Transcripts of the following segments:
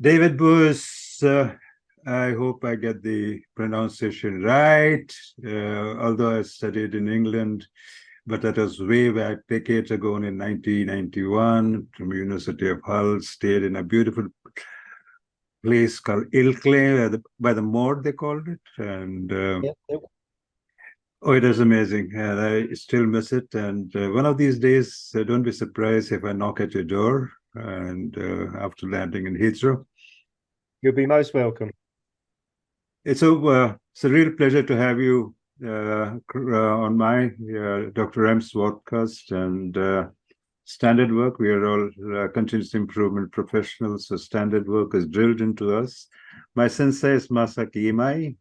David Bovis, I hope I get the pronunciation right, although I studied in England, but that was way back decades ago in 1991 from University of Hull, stayed in a beautiful place called Ilkley, by the Moor, they called it. And Yep. oh, it is amazing. And I still miss it. And one of these days, don't be surprised if I knock at your door and after landing in Heathrow. You'll be most welcome. It's a real pleasure to have you on my Dr. M's podcast and standard work. We are all continuous improvement professionals, so standard work is drilled into us. My sensei is Masaki Imai,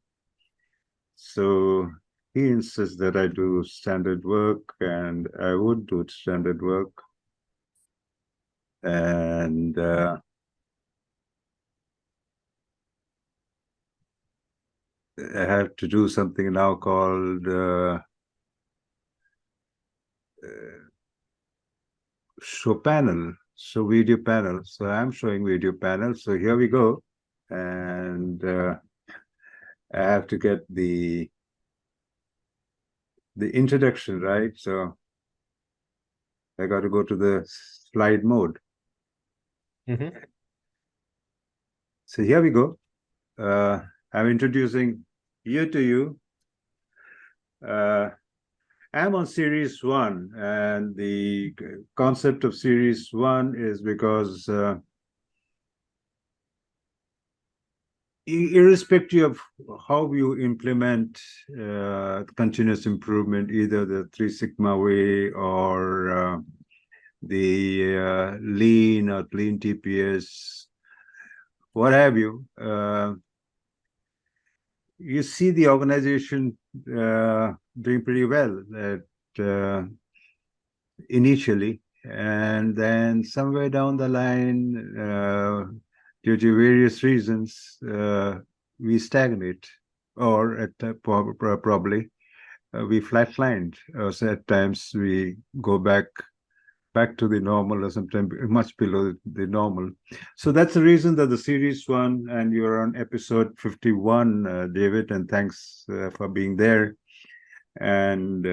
so he insists that I do standard work, and I would do standard work. And I have to do something now called show panel, show video panel. So I'm showing video panel. So here we go. And I have to get the introduction right. So I got to go to the slide mode. Mm-hmm. So here we go. I'm introducing you to you. I'm on series 1, and the concept of series 1 is because irrespective of how you implement continuous improvement, either the 3 Sigma way or the lean or lean TPS, what have you, you see the organization doing pretty well initially, and then somewhere down the line, due to various reasons, we stagnate, or probably we flatlined. So at times we go back to the normal, or sometimes much below the normal. So that's the reason that the series 1, and you're on episode 51, David, and thanks for being there. And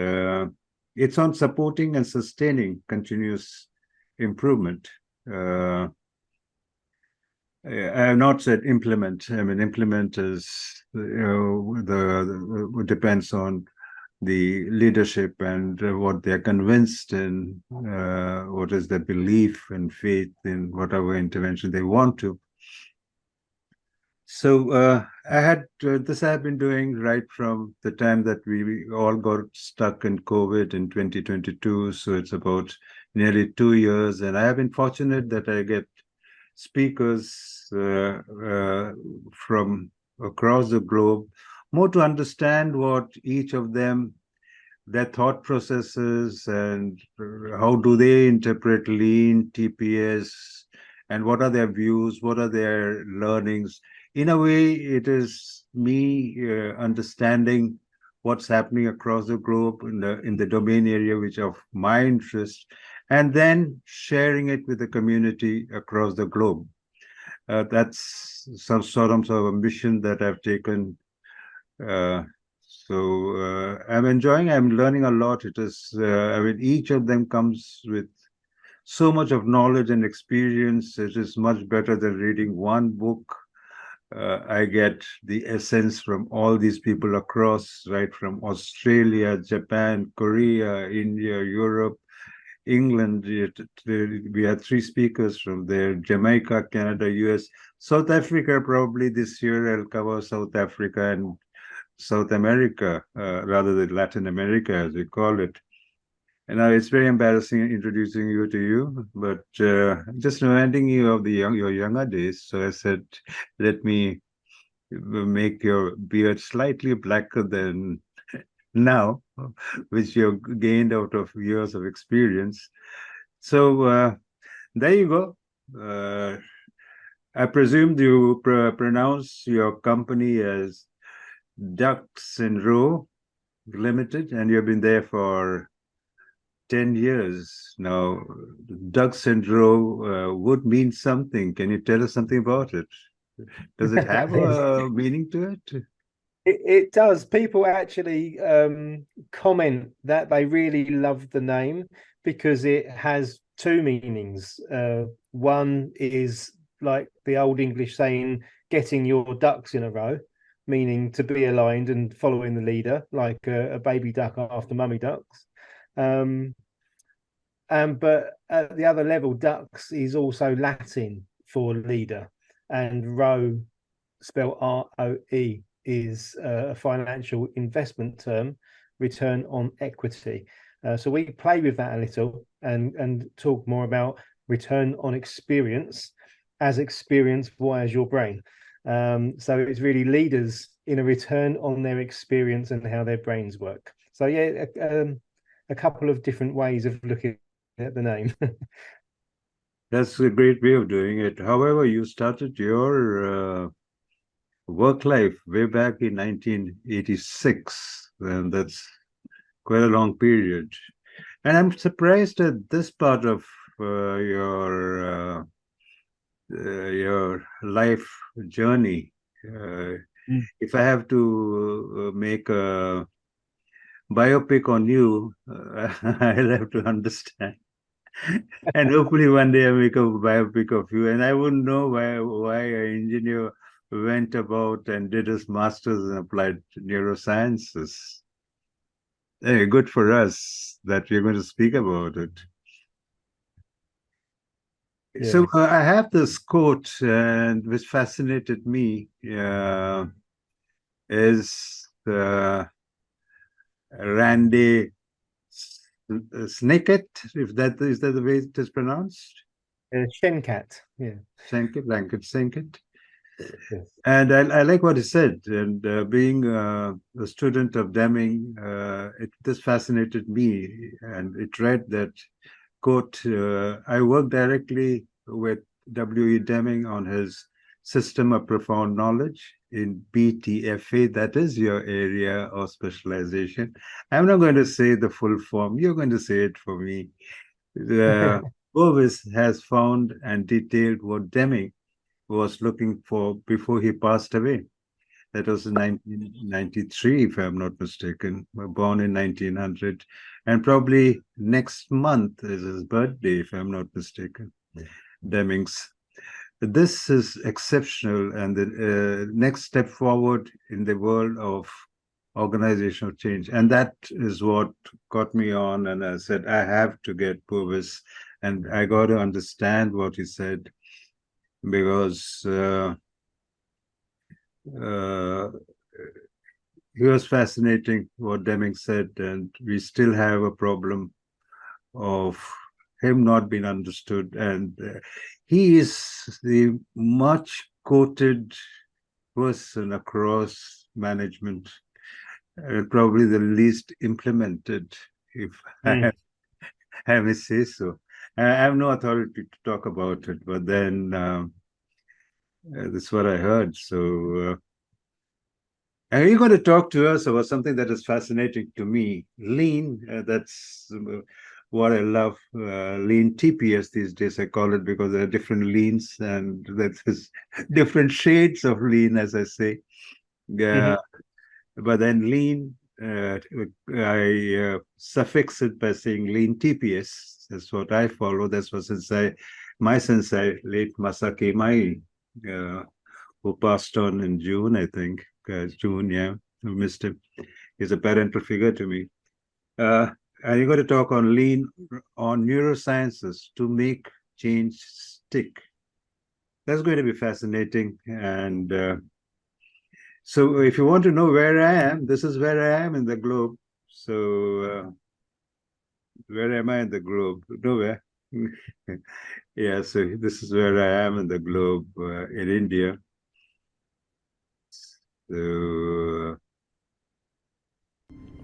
it's on supporting and sustaining continuous improvement. I have not said implement. I mean, implement is depends on the leadership and what they're convinced in, what is their belief and faith in whatever intervention they want to. So I had this I've been doing right from the time that we all got stuck in COVID in 2022. So it's about nearly 2 years, and I have been fortunate that I get speakers from across the globe, more to understand what each of them, their thought processes, and how do they interpret lean TPS, and what are their views, what are their learnings. In a way, it is me understanding what's happening across the globe in the domain area which of my interest, and then sharing it with the community across the globe. That's some sort of a mission that I've taken. I'm enjoying, I'm learning a lot. It is, I mean, each of them comes with so much of knowledge and experience. It is much better than reading one book. I get the essence from all these people across, right from Australia, Japan, Korea, India, Europe, England. We had 3 speakers from there: Jamaica, Canada, US, South Africa. Probably this year I'll cover South Africa and South America, rather than Latin America, as we call it. And it's very embarrassing introducing you to you, but just reminding you of your younger days. So I said, let me make your beard slightly blacker than now, which you've gained out of years of experience. So there you go. I presume you pronounce your company as Ducks in Row Limited, and you've been there for 10 years now. Doug syndrome would mean something. Can you tell us something about it? Does it have a meaning to it? It does. People actually comment that they really love the name because it has two meanings. One is like the old English saying, getting your ducks in a row, meaning to be aligned and following the leader, like a baby duck after mummy ducks. But at the other level, ducks is also Latin for leader, and row, spelled ROE, is a financial investment term, return on equity. So we play with that a little and talk more about return on experience, as experience wires your brain. So it's really leaders in a return on their experience and how their brains work. So yeah, a couple of different ways of looking at the name. That's a great way of doing it. However, you started your work life way back in 1986, and that's quite a long period. And I'm surprised at this part of your life journey. If I have to make a biopic on you, I'll have to understand. And hopefully one day I make a biopic of you. And I wouldn't know why an engineer went about and did his master's in applied neurosciences. Hey, good for us that we're going to speak about it. Yeah. So I have this quote, and which fascinated me, is Randy Snicket, if that is that the way it is pronounced? Shenkat, yeah. Snicket. Yes. And I like what he said. And being a student of Deming, this fascinated me. And it read that, quote, I work directly with W.E. Deming on his system of profound knowledge in BTFA. That is your area of specialization. I'm not going to say the full form. You're going to say it for me. Bovis has found and detailed what Deming was looking for before he passed away. That was in 1993, if I'm not mistaken. Born in 1900. And probably next month is his birthday, if I'm not mistaken. Deming's. This is exceptional, and the next step forward in the world of organizational change. And that is what got me on. And I said, I have to get Bovis, and I got to understand what he said, because he was fascinating what Deming said, and we still have a problem of him not being understood. And he is the much quoted person across management, probably the least implemented, if I may say so. I have no authority to talk about it, but then that's what I heard. So are you going to talk to us about something that is fascinating to me? Lean, that's what I love. Lean TPS these days, I call it, because there are different leans and there's different shades of lean, as I say. But then lean, I suffix it by saying lean TPS. That's what I follow. That's what my sensei, late Masaki Mai, who passed on in June, I think. June, yeah, I missed him. He's a parental figure to me. And you're going to talk on lean, on neurosciences to make change stick. That's going to be fascinating. And so if you want to know where I am, this is where I am in the globe. So where am I in the globe? Nowhere. Yeah, so this is where I am in the globe, in India. So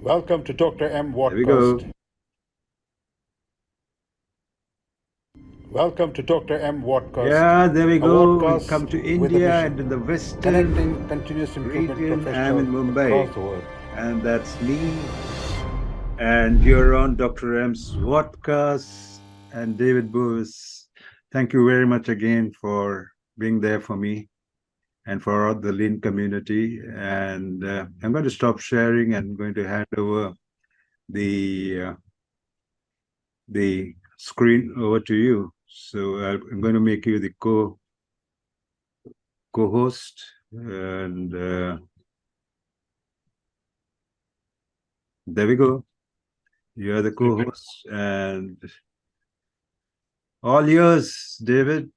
welcome to Dr. M. There we go. Wadcast. Welcome to Dr. M. Wadcast. Yeah, there we go. We come to India and in the western continuous improvement region. I'm in Mumbai, and that's me. And you're on Dr. M's podcast. And David Bovis, thank you very much again for being there for me and for all the Lean community. And I'm going to stop sharing and going to hand over the uh, the screen over to you. So I'm going to make you the co-host, and there we go. You're the co-host, and all yours, David.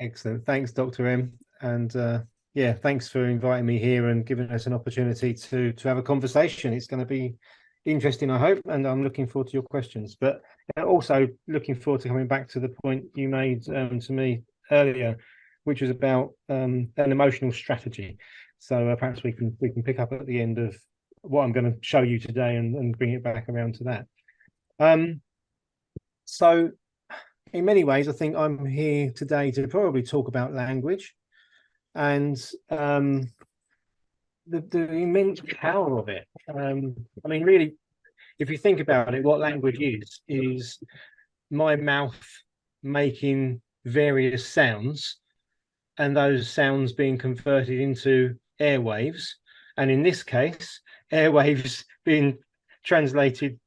Excellent. Thanks, Dr. M. And yeah, thanks for inviting me here and giving us an opportunity to have a conversation. It's going to be interesting, I hope, and I'm looking forward to your questions. But also looking forward to coming back to the point you made to me earlier, which was about an emotional strategy. So perhaps we can pick up at the end of what I'm going to show you today and bring it back around to that. So in many ways, I think I'm here today to probably talk about language and the immense power of it. I mean, really, if you think about it, what language is my mouth making various sounds and those sounds being converted into airwaves. And in this case, airwaves being translated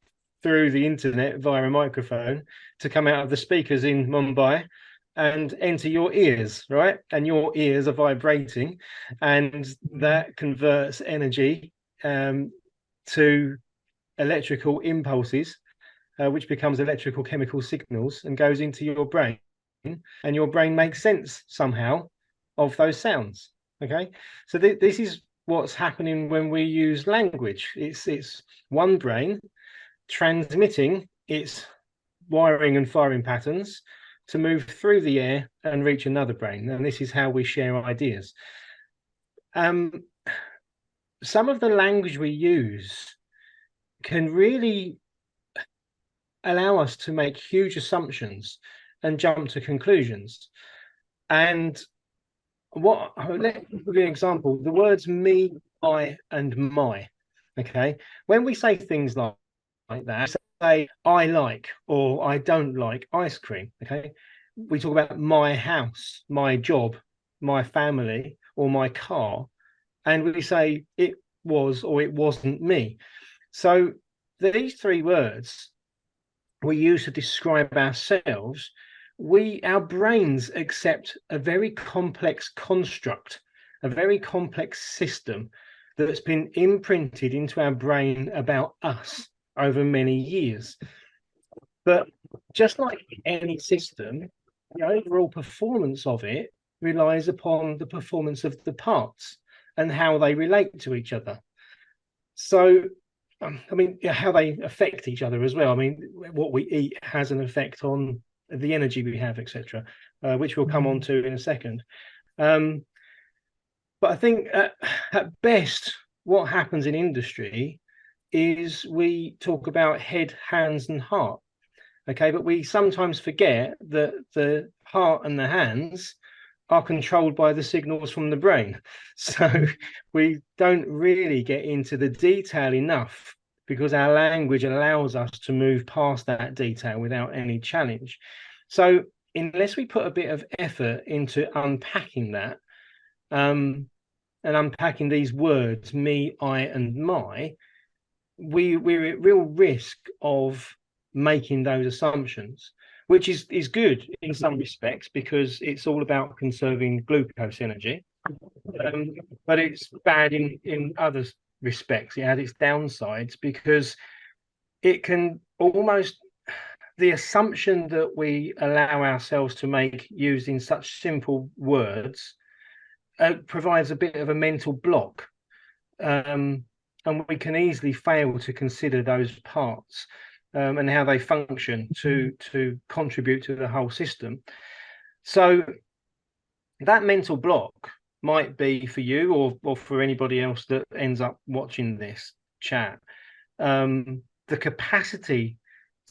through the internet via a microphone to come out of the speakers in Mumbai and enter your ears, right? And your ears are vibrating, and that converts energy to electrical impulses, which becomes electrical chemical signals and goes into your brain, and your brain makes sense somehow of those sounds. Okay, so this is what's happening when we use language. It's one brain transmitting its wiring and firing patterns to move through the air and reach another brain. And this is how we share ideas. Some of the language we use can really allow us to make huge assumptions and jump to conclusions. And let's give you an example. The words me, I, and my. Okay. When we say things like that, say I like or I don't like ice cream. Okay. We talk about my house, my job, my family, or my car. And we say it was or it wasn't me. So these three words we use to describe ourselves, our brains accept a very complex construct, a very complex system that's been imprinted into our brain about us over many years. But just like any system, the overall performance of it relies upon the performance of the parts and how they relate to each other. So I mean, how they affect each other as well. I mean, what we eat has an effect on the energy we have, etc., which we'll come on to in a second. But I think at best, what happens in industry is we talk about head, hands, and heart. Okay, but we sometimes forget that the heart and the hands are controlled by the signals from the brain. So we don't really get into the detail enough because our language allows us to move past that detail without any challenge. So unless we put a bit of effort into unpacking that and unpacking these words, me, I, and my, we're at real risk of making those assumptions, which is good in some respects because it's all about conserving glucose energy, but it's bad in other respects. It has its downsides because it can almost, the assumption that we allow ourselves to make using such simple words provides a bit of a mental block, and we can easily fail to consider those parts and how they function to contribute to the whole system. So that mental block might be for you or for anybody else that ends up watching this chat, the capacity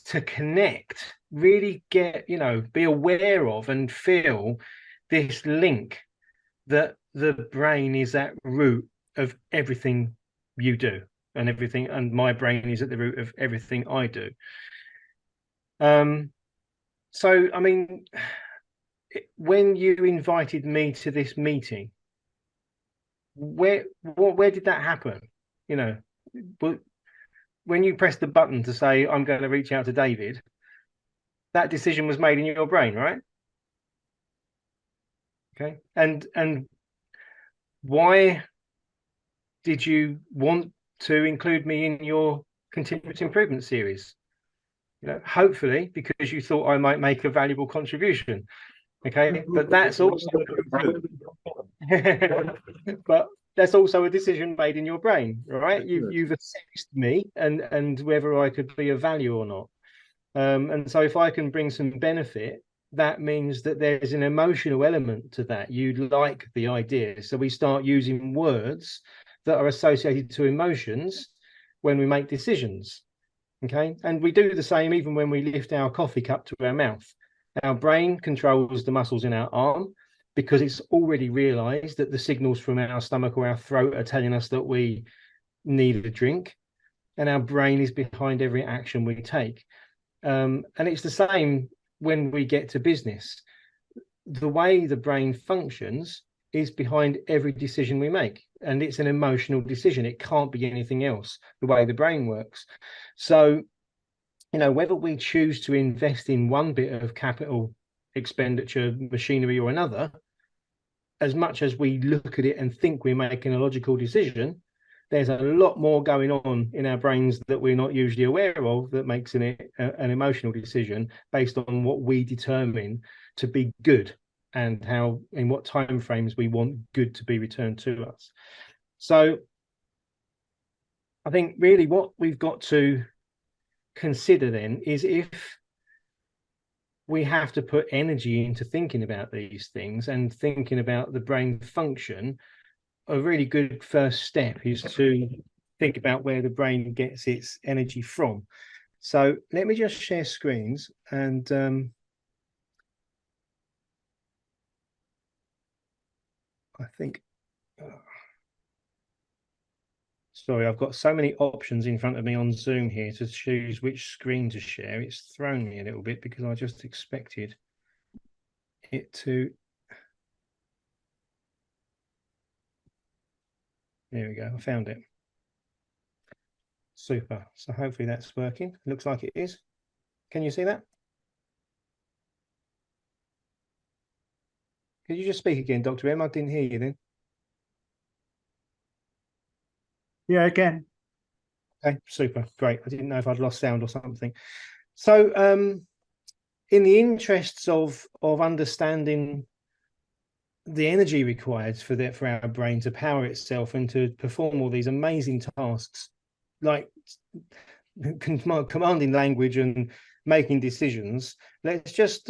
to connect, really get, be aware of and feel this link that the brain is at root of everything you do. and everything, and my brain is at the root of everything I do. So, I mean, when you invited me to this meeting, where did that happen? You know, when you pressed the button to say, I'm going to reach out to David, that decision was made in your brain, right? Okay. And why did you want to include me in your continuous improvement series? You know, hopefully because you thought I might make a valuable contribution. Okay, but that's also but that's also a decision made in your brain, right? You've assessed me and whether I could be of value or not. And so if I can bring some benefit, that means that there's an emotional element to that. You like the idea. So we start using words that are associated to emotions when we make decisions. Okay. And we do the same even when we lift our coffee cup to our mouth. Our brain controls the muscles in our arm because it's already realized that the signals from our stomach or our throat are telling us that we need a drink. And our brain is behind every action we take. And it's the same when we get to business. The way the brain functions is behind every decision we make. And it's an emotional decision. It can't be anything else, the way the brain works. So, you know, whether we choose to invest in one bit of capital expenditure, machinery or another, as much as we look at it and think we're making a logical decision, there's a lot more going on in our brains that we're not usually aware of that makes an emotional decision based on what we determine to be good and how, in what time frames we want good to be returned to us. So I think really what we've got to consider then is if we have to put energy into thinking about these things and thinking about the brain function, a really good first step is to think about where the brain gets its energy from. So let me just share screens and I think, sorry, I've got so many options in front of me on Zoom here to choose which screen to share. It's thrown me a little bit because I just expected it to. There we go, I found it. Super. So hopefully that's working. Looks like it is. Can you see that? Could you just speak again, Dr. M? I didn't hear you then. Yeah, I can. Okay, super, great. I didn't know if I'd lost sound or something. So in the interests of understanding the energy required for our brain to power itself and to perform all these amazing tasks, like commanding language and making decisions, let's just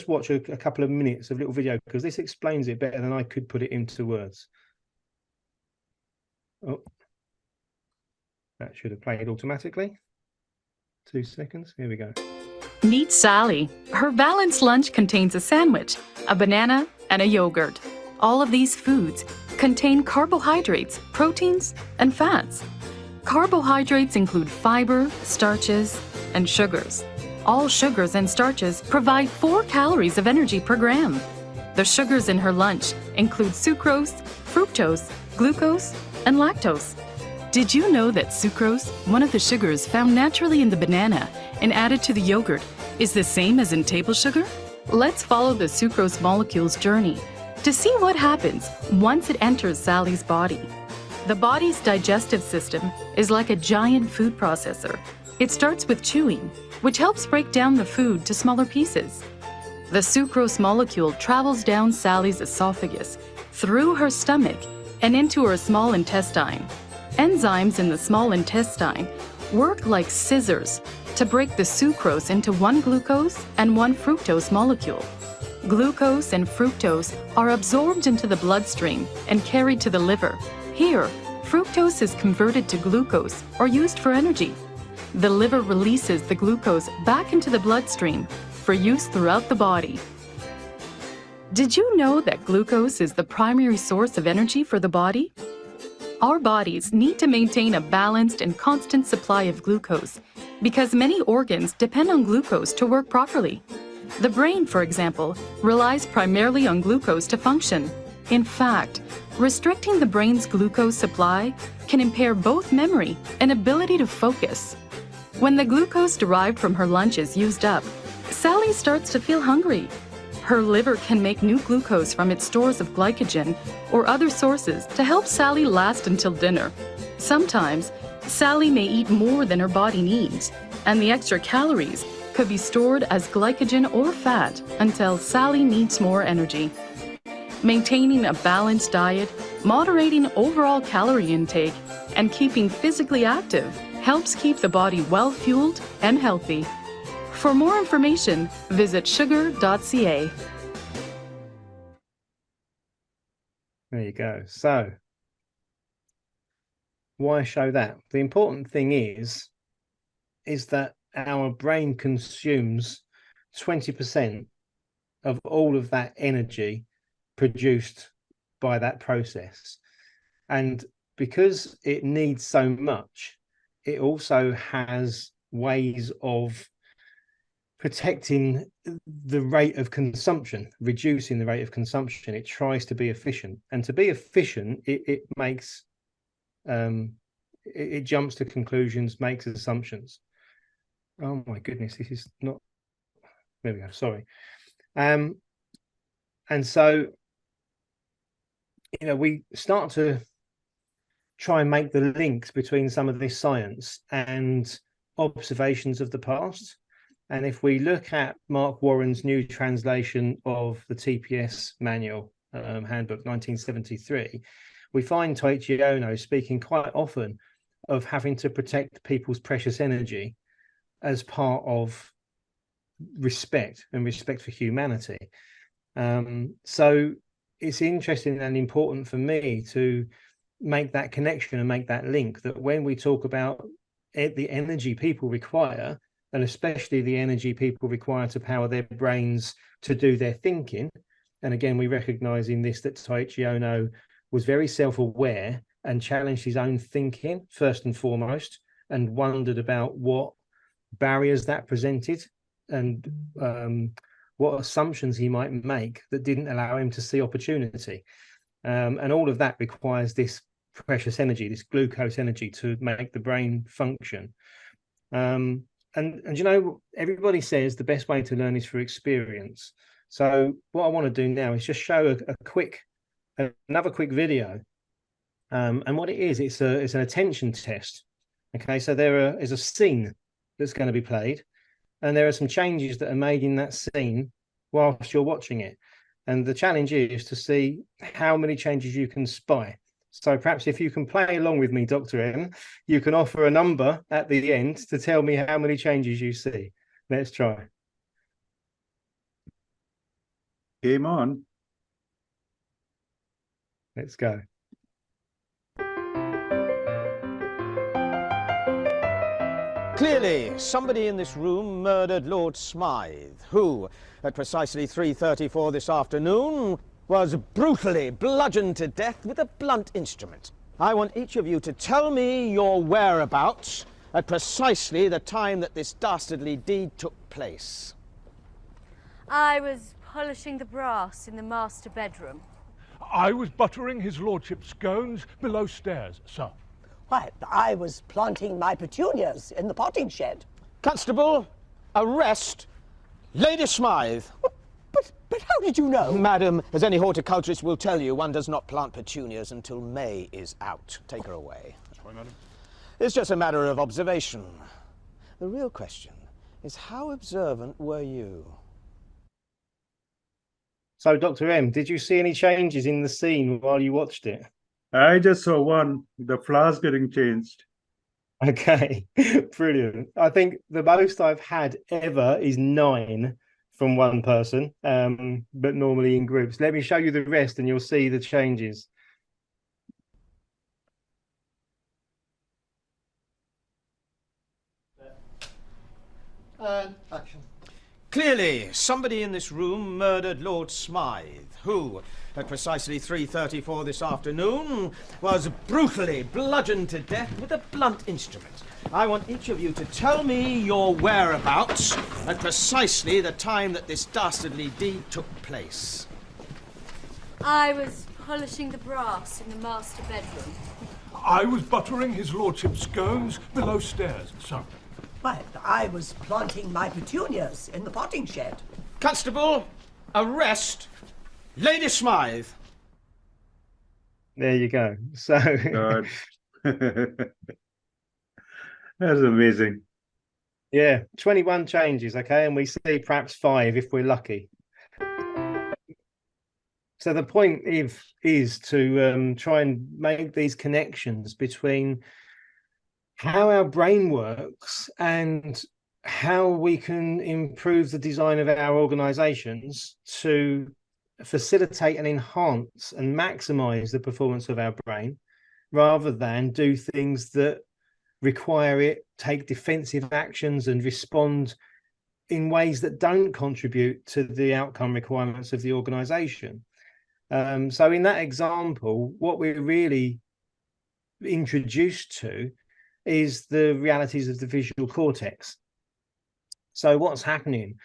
watch a couple of minutes of little video because this explains it better than I could put it into words. Oh, that should have played automatically. 2 seconds. Here we go. Meet Sally. Her balanced lunch contains a sandwich, a banana, and a yogurt. All of these foods contain carbohydrates, proteins, and fats. Carbohydrates include fiber, starches, and sugars. All sugars and starches provide 4 calories of energy per gram. The sugars in her lunch include sucrose, fructose, glucose, and lactose. Did you know that sucrose, one of the sugars found naturally in the banana and added to the yogurt, is the same as in table sugar? Let's follow the sucrose molecule's journey to see what happens once it enters Sally's body. The body's digestive system is like a giant food processor. It starts with chewing, which helps break down the food to smaller pieces. The sucrose molecule travels down Sally's esophagus, through her stomach, and into her small intestine. Enzymes in the small intestine work like scissors to break the sucrose into 1 glucose and 1 fructose molecule. Glucose and fructose are absorbed into the bloodstream and carried to the liver. Here, fructose is converted to glucose or used for energy. The liver releases the glucose back into the bloodstream for use throughout the body. Did you know that glucose is the primary source of energy for the body? Our bodies need to maintain a balanced and constant supply of glucose because many organs depend on glucose to work properly. The brain, for example, relies primarily on glucose to function. In fact, restricting the brain's glucose supply can impair both memory and ability to focus. When the glucose derived from her lunch is used up, Sally starts to feel hungry. Her liver can make new glucose from its stores of glycogen or other sources to help Sally last until dinner. Sometimes, Sally may eat more than her body needs, and the extra calories could be stored as glycogen or fat until Sally needs more energy. Maintaining a balanced diet, moderating overall calorie intake, and keeping physically active helps keep the body well-fueled and healthy. For more information, visit sugar.ca. There you go. So, why show that? The important thing is that our brain consumes 20% of all of that energy produced by that process. And because it needs so much, it also has ways of protecting the rate of consumption, reducing the rate of consumption. It tries to be efficient, and to be efficient, it makes it jumps to conclusions, makes assumptions. Oh my goodness, this is not. There we go. Sorry. And so, we start to try and make the links between some of this science and observations of the past. And if we look at Mark Warren's new translation of the TPS manual, handbook 1973, we find Taiichi Ohno speaking quite often of having to protect people's precious energy as part of respect and respect for humanity. So it's interesting and important for me to make that connection and make that link, that when we talk about the energy people require, and especially the energy people require to power their brains to do their thinking. And again, we recognize in this that Taiichi Ohno was very self-aware and challenged his own thinking first and foremost, and wondered about what barriers that presented and what assumptions he might make that didn't allow him to see opportunity. And all of that requires this precious energy, this glucose energy, to make the brain function. And everybody says the best way to learn is through experience. So what I want to do now is just show another quick video. And what it is, it's an attention test. Okay, so there is a scene that's going to be played, and there are some changes that are made in that scene whilst you're watching it. And the challenge is to see how many changes you can spy. So perhaps if you can play along with me, Dr. M, you can offer a number at the end to tell me how many changes you see. Let's try. Game on. Let's go. Clearly, somebody in this room murdered Lord Smythe, who, at precisely 3:34 this afternoon, was brutally bludgeoned to death with a blunt instrument. I want each of you to tell me your whereabouts at precisely the time that this dastardly deed took place. I was polishing the brass in the master bedroom. I was buttering his lordship's scones below stairs, sir. Why, I was planting my petunias in the potting shed. Constable, arrest Lady Smythe. But how did you know? Madam, as any horticulturist will tell you, one does not plant petunias until May is out. Take her away. Sorry, madam. It's just a matter of observation. The real question is, how observant were you? So, Dr. M, did you see any changes in the scene while you watched it? I just saw one, the flowers getting changed. Okay, brilliant. I think the most I've had ever is 9 from one person, but normally in groups. Let me show you the rest and you'll see the changes. Action. Clearly, somebody in this room murdered Lord Smythe, who, at precisely 3:34 this afternoon, was brutally bludgeoned to death with a blunt instrument. I want each of you to tell me your whereabouts at precisely the time that this dastardly deed took place. I was polishing the brass in the master bedroom. I was buttering his lordship's scones below stairs, sir. Well, I was planting my petunias in the potting shed. Constable, arrest Lady Smythe. There you go. So God. That's amazing. yeah, 21 changes, okay, and we see perhaps 5 if we're lucky. So the point is to try and make these connections between how our brain works and how we can improve the design of our organizations to facilitate and enhance and maximize the performance of our brain, rather than do things that require it, take defensive actions and respond in ways that don't contribute to the outcome requirements of the organization. So in that example, what we're really introduced to is the realities of the visual cortex. So what's happening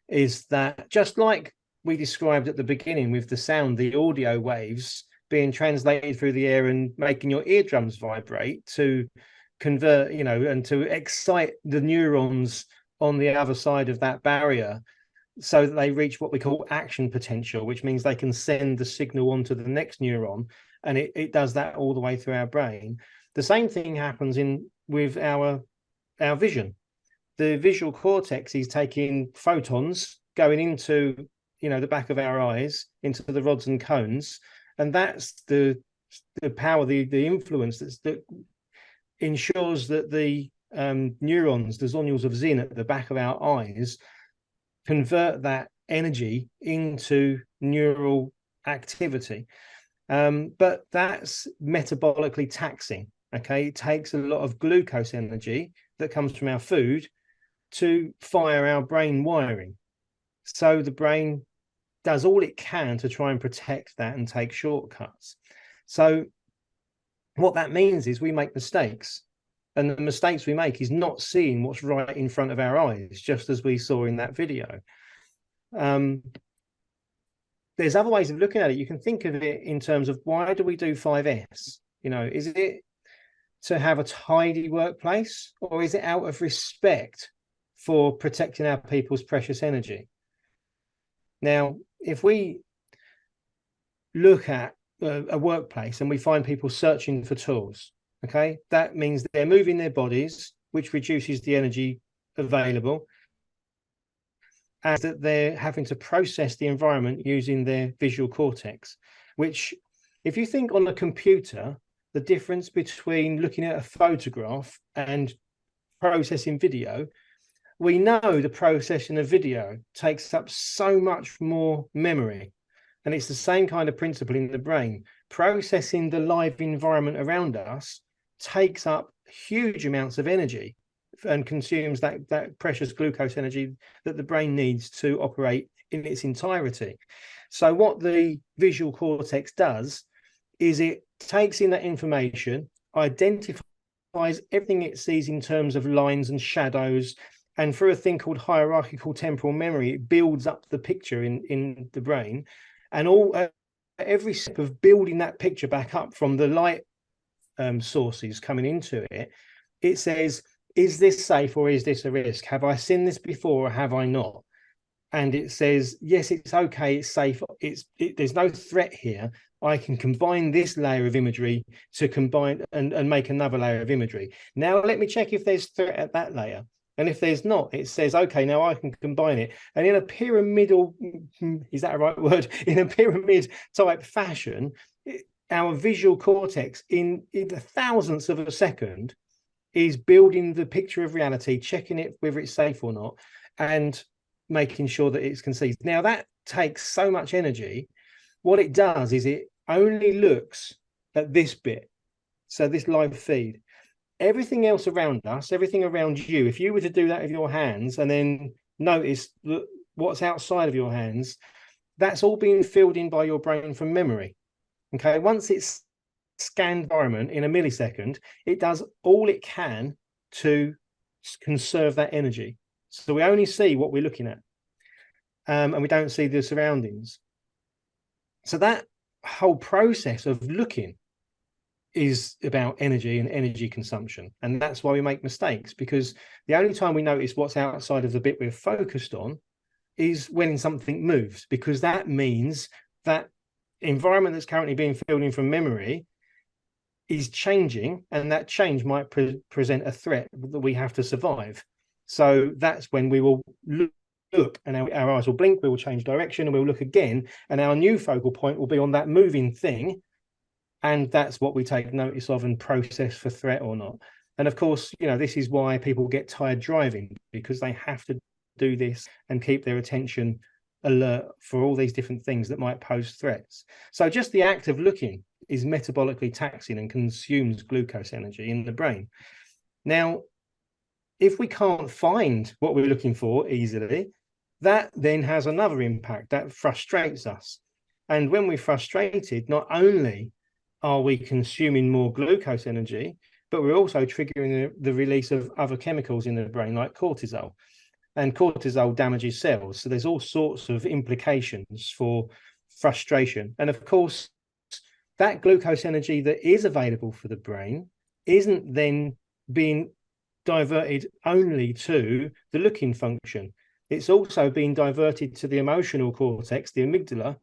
is that, just like we described at the beginning with the sound, the audio waves being translated through the air and making your eardrums vibrate to convert, and to excite the neurons on the other side of that barrier so that they reach what we call action potential, which means they can send the signal onto the next neuron, and it does that all the way through our brain. The same thing happens with our vision. The visual cortex is taking photons going into the back of our eyes, into the rods and cones, and that's the power, the influence that ensures that the neurons, the zonules of Zinn at the back of our eyes, convert that energy into neural activity. But that's metabolically taxing. Okay, it takes a lot of glucose energy that comes from our food to fire our brain wiring. So the brain does all it can to try and protect that and take shortcuts. So what that means is we make mistakes. And the mistakes we make is not seeing what's right in front of our eyes, just as we saw in that video. There's other ways of looking at it. You can think of it in terms of, why do we do 5S? Is it to have a tidy workplace, or is it out of respect for protecting our people's precious energy? Now, if we look at a workplace and we find people searching for tools, okay, that means they're moving their bodies, which reduces the energy available, and that they're having to process the environment using their visual cortex, which, if you think on a computer, the difference between looking at a photograph and processing video, we know the processing of video takes up so much more memory. And it's the same kind of principle in the brain. Processing the live environment around us takes up huge amounts of energy and consumes that precious glucose energy that the brain needs to operate in its entirety. So what the visual cortex does is it takes in that information, identifies everything it sees in terms of lines and shadows, and through a thing called hierarchical temporal memory, it builds up the picture in the brain. And every step of building that picture back up from the light sources coming into it, it says, is this safe or is this a risk? Have I seen this before or have I not? And it says, yes, it's okay, it's safe, there's no threat here. I can combine this layer of imagery to combine and make another layer of imagery. Now let me check if there's threat at that layer. And if there's not, it says, okay, now I can combine it. And in a pyramidal, is that a right word? In a pyramid type fashion, our visual cortex in the thousandths of a second is building the picture of reality, checking it whether it's safe or not, and making sure that it's conceived. Now that takes so much energy. What it does is it only looks at this bit, so this live feed. Everything else around us, everything around you, if you were to do that with your hands and then notice that what's outside of your hands, that's all being filled in by your brain from memory. Okay, once it's scanned environment in a millisecond, it does all it can to conserve that energy. So we only see what we're looking at, and we don't see the surroundings. So that whole process of looking is about energy and energy consumption. And that's why we make mistakes, because the only time we notice what's outside of the bit we're focused on is when something moves, because that means that environment that's currently being filled in from memory is changing, and that change might present a threat that we have to survive. So that's when we will look and our eyes will blink, we will change direction, and we'll look again, and our new focal point will be on that moving thing. And that's what we take notice of and process for threat or not. And of course, you know, this is why people get tired driving, because they have to do this and keep their attention alert for all these different things that might pose threats. So just the act of looking is metabolically taxing and consumes glucose energy in the brain. Now, if we can't find what we're looking for easily, that then has another impact that frustrates us. And when we're frustrated, not only are we consuming more glucose energy, but we're also triggering the release of other chemicals in the brain, like cortisol. And cortisol damages cells. So there's all sorts of implications for frustration. And of course, that glucose energy that is available for the brain isn't then being diverted only to the looking function. It's also being diverted to the emotional cortex, the amygdala,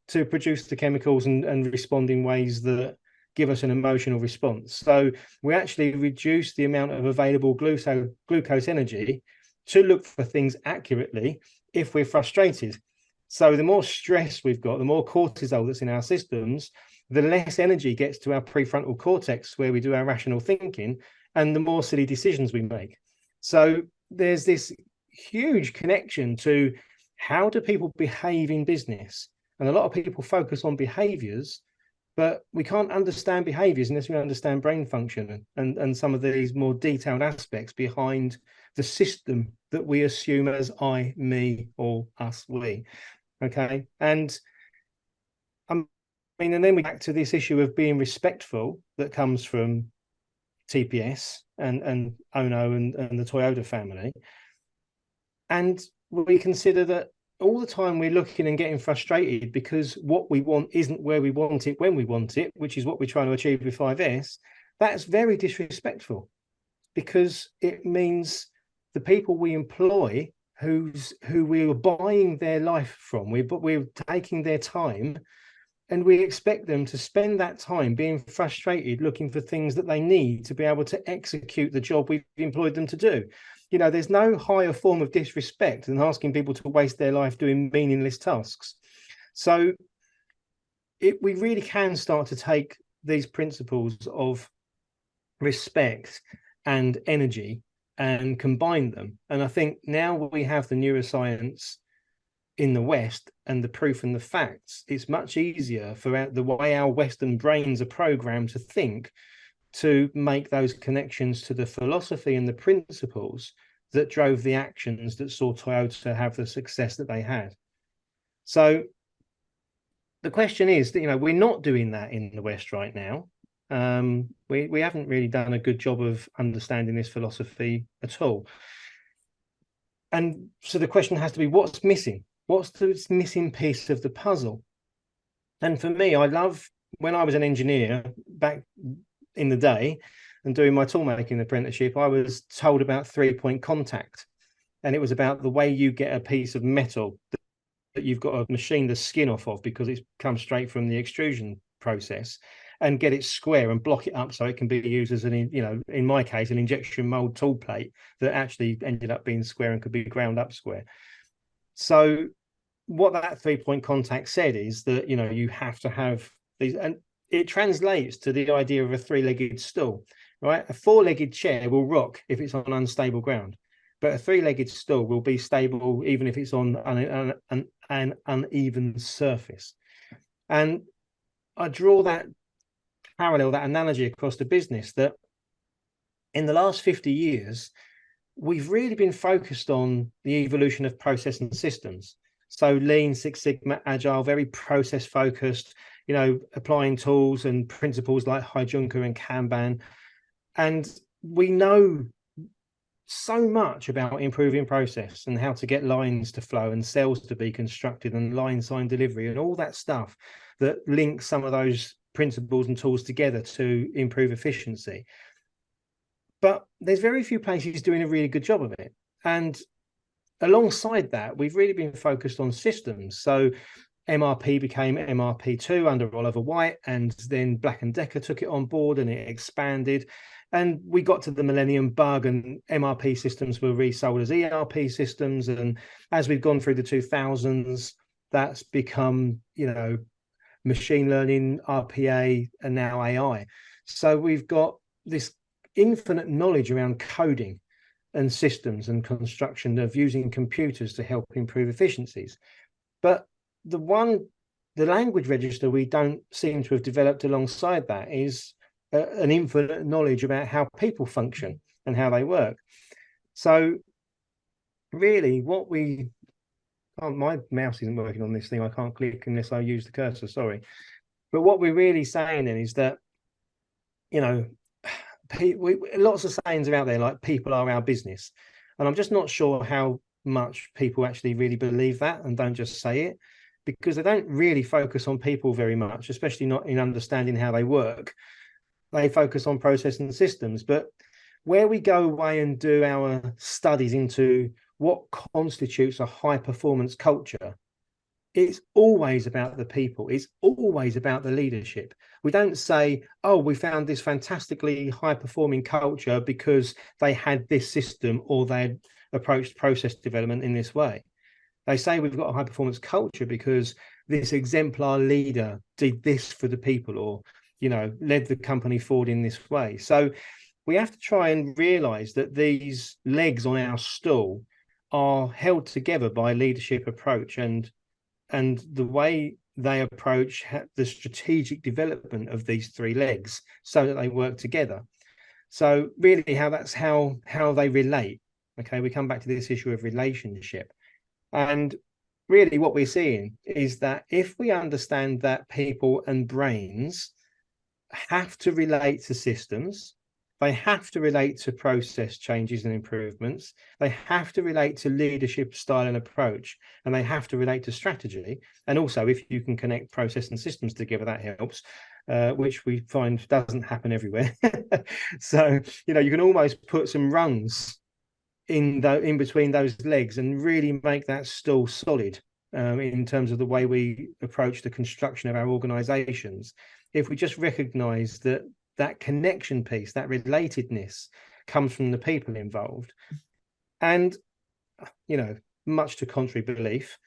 to produce the chemicals and respond in ways that give us an emotional response. So we actually reduce the amount of available glucose energy to look for things accurately if we're frustrated. So the more stress we've got, the more cortisol that's in our systems, the less energy gets to our prefrontal cortex where we do our rational thinking, and the more silly decisions we make. So there's this huge connection to how do people behave in business? And a lot of people focus on behaviors, but we can't understand behaviors unless we understand brain function and some of these more detailed aspects behind the system that we assume as I, me, or us, we. Okay. And I mean, and then we back to this issue of being respectful that comes from TPS and Ono and the Toyota family. And we consider that all the time we're looking and getting frustrated because what we want isn't where we want it when we want it, which is what we're trying to achieve with 5S. That's very disrespectful, because it means the people we employ who we're buying their life from, we're taking their time, and we expect them to spend that time being frustrated looking for things that they need to be able to execute the job we've employed them to do. You know, there's no higher form of disrespect than asking people to waste their life doing meaningless tasks. So we really can start to take these principles of respect and energy and combine them. And I think now we have the neuroscience in the West and the proof and the facts, it's much easier for the way our Western brains are programmed to think, to make those connections to the philosophy and the principles that drove the actions that saw Toyota have the success that they had. So the question is that, you know, we're not doing that in the West right now. We haven't really done a good job of understanding this philosophy at all. And so the question has to be, what's missing? What's the missing piece of the puzzle? And for me, I love, when I was an engineer back in the day and doing my toolmaking apprenticeship, I was told about 3-point contact. And it was about the way you get a piece of metal that you've got to machine the skin off of, because it's come straight from the extrusion process, and get it square and block it up so it can be used as an, you know, in my case, an injection mold tool plate that actually ended up being square and could be ground up square. So what that 3-point contact said is that, you know, you have to have these, and it translates to the idea of a 3-legged stool, right? A 4-legged chair will rock if it's on unstable ground, but a 3-legged stool will be stable even if it's on an uneven surface. And I draw that parallel, that analogy across the business, that in the last 50 years, we've really been focused on the evolution of process and systems. So Lean, Six Sigma, Agile, very process focused, you know, applying tools and principles like Heijunka and Kanban. And we know so much about improving process and how to get lines to flow and cells to be constructed and line sign delivery and all that stuff that links some of those principles and tools together to improve efficiency. But there's very few places doing a really good job of it. And alongside that, we've really been focused on systems. So MRP became MRP2 under Oliver White, and then Black and Decker took it on board and it expanded. And we got to the millennium bug, and MRP systems were resold as ERP systems. And as we've gone through the 2000s, that's become, you know, machine learning, RPA, and now AI. So we've got this infinite knowledge around coding and systems and construction of using computers to help improve efficiencies. But the language register we don't seem to have developed alongside that is an infinite knowledge about how people function and how they work. So really what we, oh, my mouse isn't working on this thing. I can't click unless I use the cursor, sorry. But what we're really saying then is that, you know, lots of sayings are out there like people are our business. And I'm just not sure how much people actually really believe that and don't just say it, because they don't really focus on people very much, especially not in understanding how they work. They focus on process and systems. But where we go away and do our studies into what constitutes a high performance culture, it's always about the people. It's always about the leadership. We don't say, oh, we found this fantastically high performing culture because they had this system or they approached process development in this way. They say we've got a high performance culture because this exemplar leader did this for the people, or, you know, led the company forward in this way. So we have to try and realize that these legs on our stool are held together by leadership approach and the way they approach the strategic development of these three legs so that they work together. So really that's how they relate. Okay, we come back to this issue of relationship. And really what we're seeing is that if we understand that people and brains have to relate to systems, they have to relate to process changes and improvements, they have to relate to leadership style and approach, and they have to relate to strategy. And also, if you can connect process and systems together, that helps, which we find doesn't happen everywhere. So, you know, you can almost put some rungs in between those legs and really make that stool solid in terms of the way we approach the construction of our organizations. If we just recognize that connection piece, that relatedness comes from the people involved. And, you know, much to contrary belief,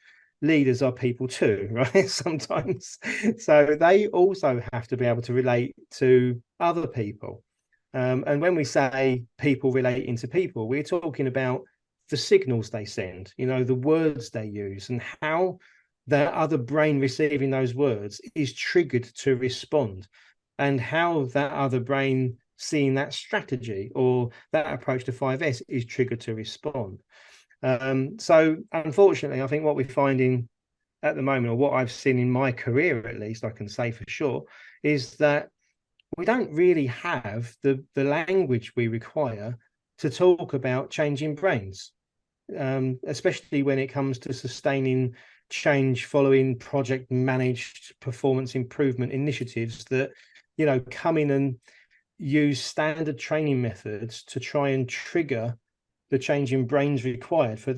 leaders are people too, right? Sometimes. So they also have to be able to relate to other people. And when we say people relating to people, we're talking about the signals they send, you know, the words they use, and how the other brain receiving those words is triggered to respond, and how that other brain seeing that strategy or that approach to 5S is triggered to respond. So unfortunately, I think what we're finding at the moment, or what I've seen in my career, at least I can say for sure, is that we don't really have the language we require to talk about changing brains, especially when it comes to sustaining change following project managed performance improvement initiatives that, you know, come in and use standard training methods to try and trigger the change in brains required for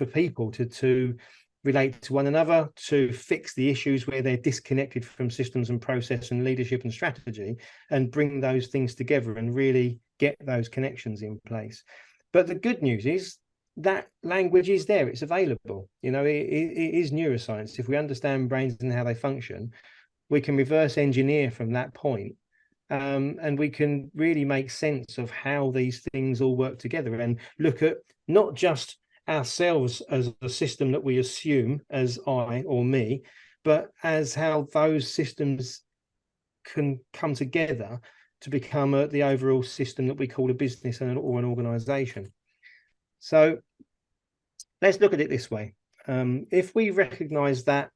people to relate to one another, to fix the issues where they're disconnected from systems and process and leadership and strategy, and bring those things together and really get those connections in place. But the good news is that language is there, it's available. You know, it is neuroscience. If we understand brains and how they function, we can reverse engineer from that point, and we can really make sense of how these things all work together and look at not just ourselves as a system that we assume as I or me, but as how those systems can come together to become the overall system that we call a business or an organization. So let's look at it this way. If we recognize that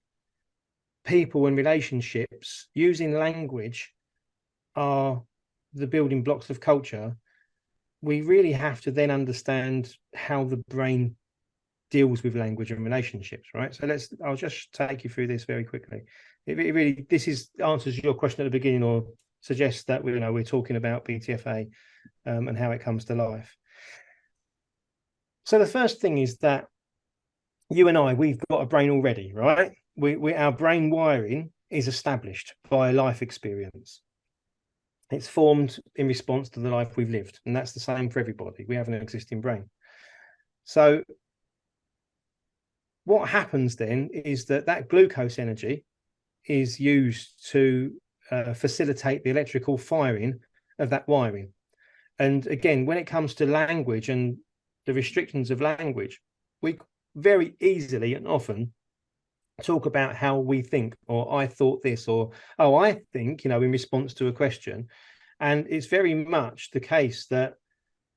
people and relationships using language are the building blocks of culture, we really have to then understand how the brain deals with language and relationships, right? So I'll just take you through this very quickly. It really, answers your question at the beginning, or suggests that we're talking about BTFA and how it comes to life. So the first thing is that you and I, we've got a brain already, right? Our brain wiring is established by life experience. It's formed in response to the life we've lived, and that's the same for everybody. We have an existing brain. So what happens then is that glucose energy is used to facilitate the electrical firing of that wiring. And again, when it comes to language and the restrictions of language, we very easily and often talk about how we think, or I thought this, or oh, I think, in response to a question. And it's very much the case that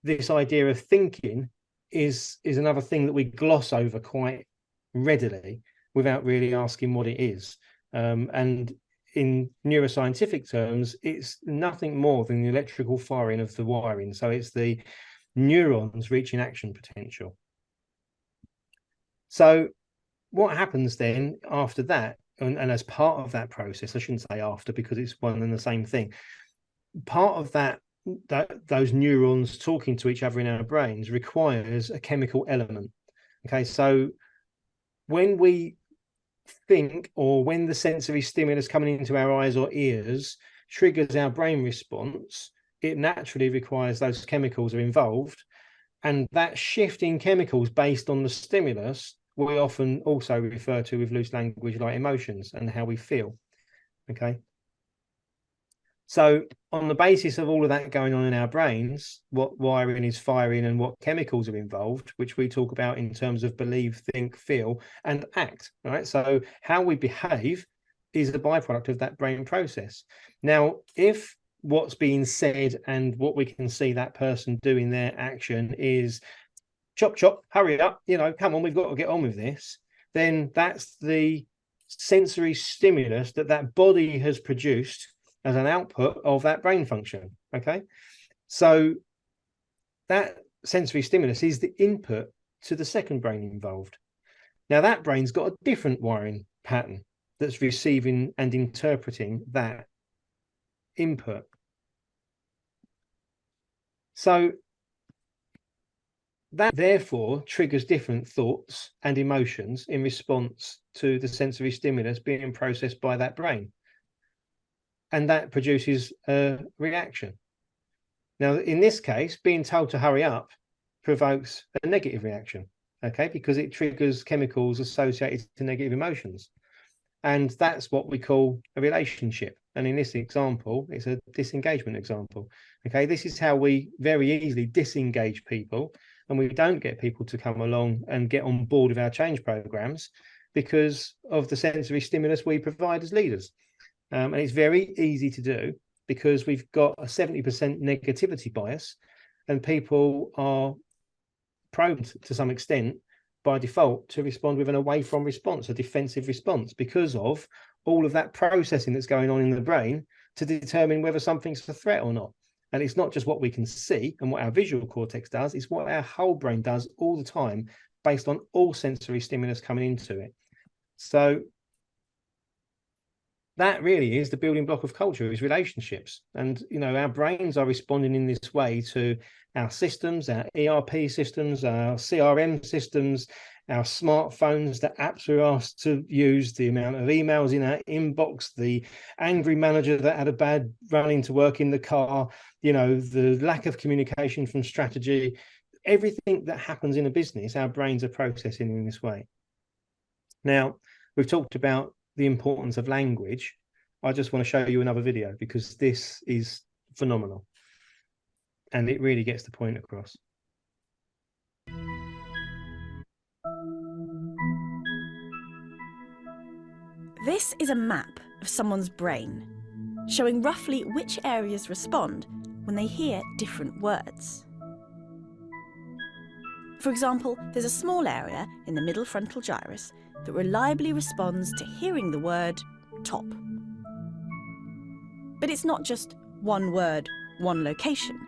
this idea of thinking is another thing that we gloss over quite readily without really asking what it is. And in neuroscientific terms, it's nothing more than the electrical firing of the wiring. So it's the neurons reaching action potential. So what happens then after that, and as part of that process, I shouldn't say after because it's one and the same thing, part of that those neurons talking to each other in our brains requires a chemical element. Okay, so when we think, or when the sensory stimulus coming into our eyes or ears triggers our brain response, it naturally requires those chemicals are involved. And that shift in chemicals based on the stimulus, we often also refer to with loose language like emotions and how we feel. Okay. So on the basis of all of that going on in our brains, what wiring is firing and what chemicals are involved, which we talk about in terms of believe, think, feel, and act, right? So how we behave is a byproduct of that brain process. Now, if what's being said and what we can see that person doing their action is chop, chop, hurry up, come on, we've got to get on with this, then that's the sensory stimulus that body has produced as an output of that brain function. Okay, so that sensory stimulus is the input to the second brain involved. Now that brain's got a different wiring pattern that's receiving and interpreting that input. So that therefore triggers different thoughts and emotions in response to the sensory stimulus being processed by that brain. And that produces a reaction. Now, in this case, being told to hurry up provokes a negative reaction, okay, because it triggers chemicals associated to negative emotions. And that's what we call a relationship. And in this example, it's a disengagement example. Okay, this is how we very easily disengage people, and we don't get people to come along and get on board with our change programs because of the sensory stimulus we provide as leaders. And it's very easy to do because we've got a 70% negativity bias, and people are programmed to some extent by default to respond with an away from response, a defensive response, because of all of that processing that's going on in the brain to determine whether something's a threat or not. And it's not just what we can see and what our visual cortex does, it's what our whole brain does all the time based on all sensory stimulus coming into it. So that really is the building block of culture, is relationships. And, our brains are responding in this way to our systems, our ERP systems, our CRM systems, our smartphones, the apps we're asked to use, the amount of emails in our inbox, the angry manager that had a bad run into work in the car, the lack of communication from strategy, everything that happens in a business, our brains are processing in this way. Now, we've talked about the importance of language. I just want to show you another video because this is phenomenal and it really gets the point across. This is a map of someone's brain, showing roughly which areas respond when they hear different words. For example, there's a small area in the middle frontal gyrus that reliably responds to hearing the word top. But it's not just one word, one location.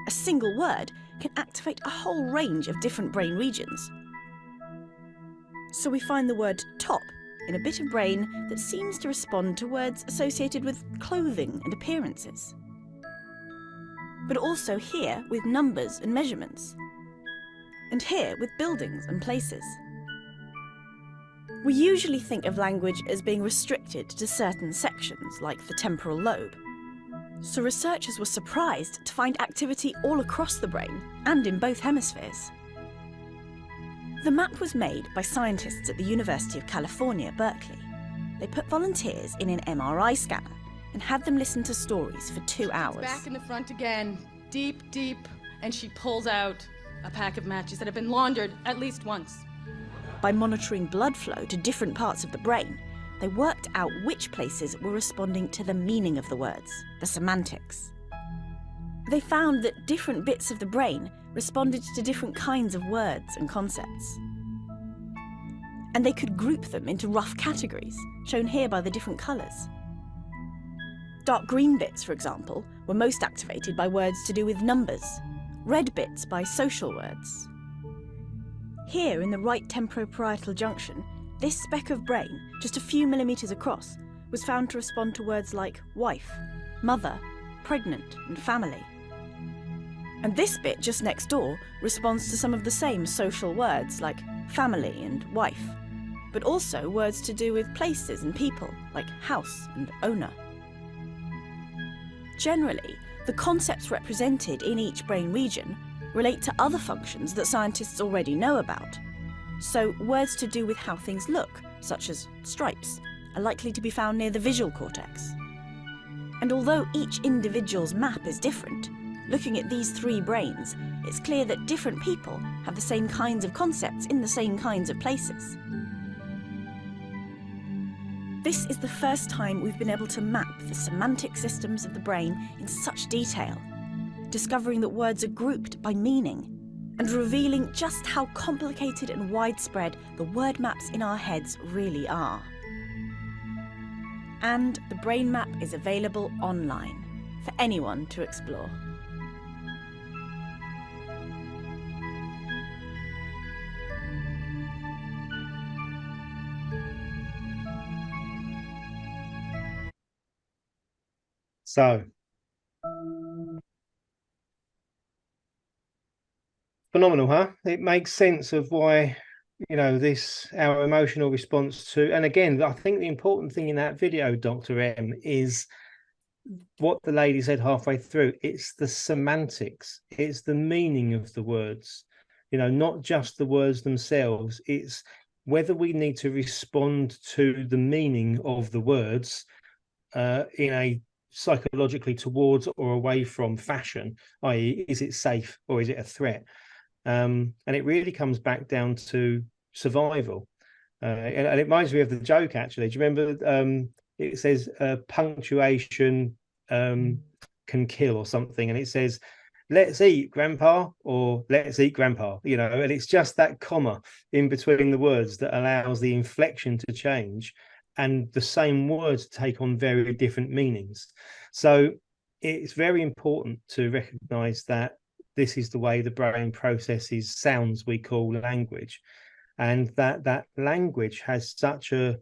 A single word can activate a whole range of different brain regions. So we find the word top in a bit of brain that seems to respond to words associated with clothing and appearances. But also here with numbers and measurements. And here with buildings and places. We usually think of language as being restricted to certain sections, like the temporal lobe. So researchers were surprised to find activity all across the brain and in both hemispheres. The map was made by scientists at the University of California, Berkeley. They put volunteers in an MRI scanner and had them listen to stories for 2 hours. Back in the front again, deep, deep, and she pulls out a pack of matches that have been laundered at least once. By monitoring blood flow to different parts of the brain, they worked out which places were responding to the meaning of the words, the semantics. They found that different bits of the brain responded to different kinds of words and concepts. And they could group them into rough categories, shown here by the different colours. Dark green bits, for example, were most activated by words to do with numbers, red bits by social words. Here in the right temporoparietal junction, this speck of brain, just a few millimetres across, was found to respond to words like wife, mother, pregnant and family. And this bit just next door responds to some of the same social words like family and wife, but also words to do with places and people like house and owner. Generally, the concepts represented in each brain region relate to other functions that scientists already know about. So words to do with how things look, such as stripes, are likely to be found near the visual cortex. And although each individual's map is different, looking at these 3 brains, it's clear that different people have the same kinds of concepts in the same kinds of places. This is the first time we've been able to map the semantic systems of the brain in such detail, discovering that words are grouped by meaning, and revealing just how complicated and widespread the word maps in our heads really are. And the brain map is available online for anyone to explore. So, phenomenal, huh? It makes sense of why, our emotional response to, and again, I think the important thing in that video, Dr. M, is what the lady said halfway through. It's the semantics, it's the meaning of the words, not just the words themselves. It's whether we need to respond to the meaning of the words in a psychologically towards or away from fashion, i.e., is it safe or is it a threat? And it really comes back down to survival. And it reminds me of the joke, actually. Do you remember it says punctuation can kill or something, and it says, let's eat, Grandpa, or let's eat, Grandpa, and it's just that comma in between the words that allows the inflection to change and the same words take on very different meanings. So it's very important to recognize that this is the way the brain processes sounds we call language, and that language has such a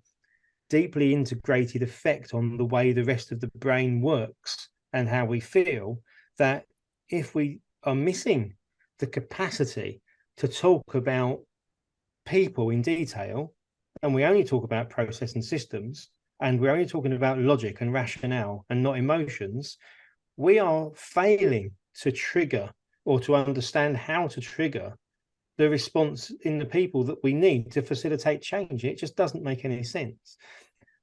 deeply integrated effect on the way the rest of the brain works and how we feel, that if we are missing the capacity to talk about people in detail, and we only talk about process and systems, and we're only talking about logic and rationale and not emotions, we are failing to trigger or to understand how to trigger the response in the people that we need to facilitate change. It just doesn't make any sense.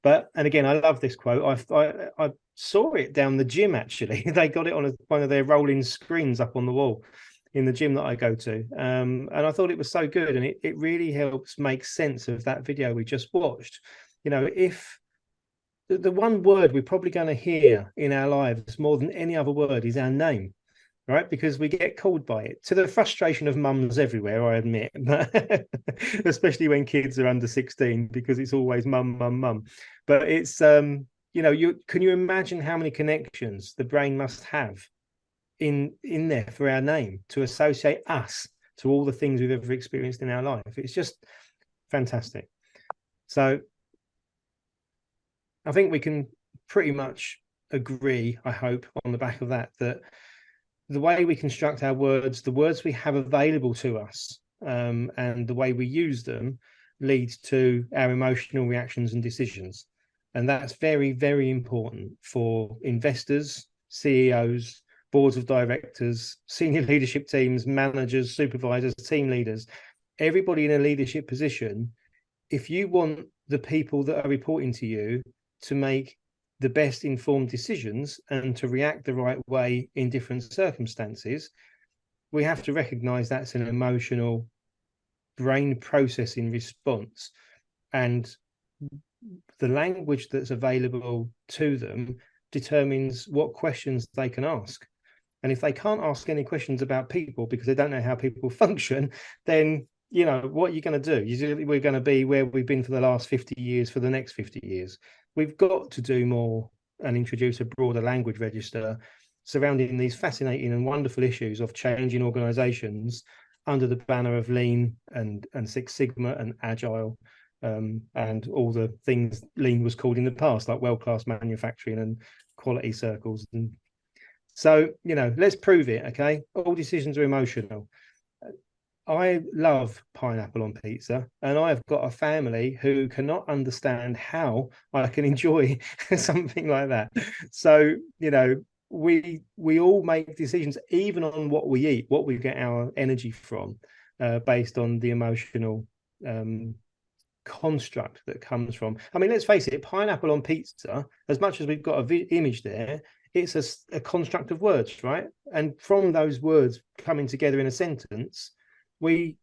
And again, I love this quote. I saw it down the gym, actually. They got it on one of their rolling screens up on the wall in the gym that I go to. And I thought it was so good. And it really helps make sense of that video we just watched. If the one word we're probably going to hear in our lives more than any other word is our name. right? Because we get called by it, to the frustration of mums everywhere, I admit, but especially when kids are under 16, because it's always mum, mum, mum. But it's you know, can you imagine how many connections the brain must have in there for our name to associate us to all the things we've ever experienced in our life? It's just fantastic. So I think we can pretty much agree, I hope, on the back of that, that the way we construct our words, the words we have available to us, and the way we use them leads to our emotional reactions and decisions. And that's very, very important for investors, CEOs, boards of directors, senior leadership teams, managers, supervisors, team leaders, everybody in a leadership position. If you want the people that are reporting to you to make the best informed decisions and to react the right way in different circumstances, we have to recognize that's an emotional brain processing response. And the language that's available to them determines what questions they can ask. And if they can't ask any questions about people because they don't know how people function, then, you know, what are you going to do? We're going to be where we've been for the last 50 years, for the next 50 years. We've got to do more and introduce a broader language register surrounding these fascinating and wonderful issues of changing organizations under the banner of lean and Six Sigma and agile, and all the things lean was called in the past, like world-class manufacturing and quality circles. And so, you know, let's prove it, okay? All decisions are emotional. I love pineapple on pizza, and I've got a family who cannot understand how I can enjoy something like that. So, you know, we all make decisions, even on what we eat, what we get our energy from, based on the emotional construct that comes from. I mean, let's face it, pineapple on pizza, as much as we've got a image there, it's a construct of words, right? And from those words coming together in a sentence, we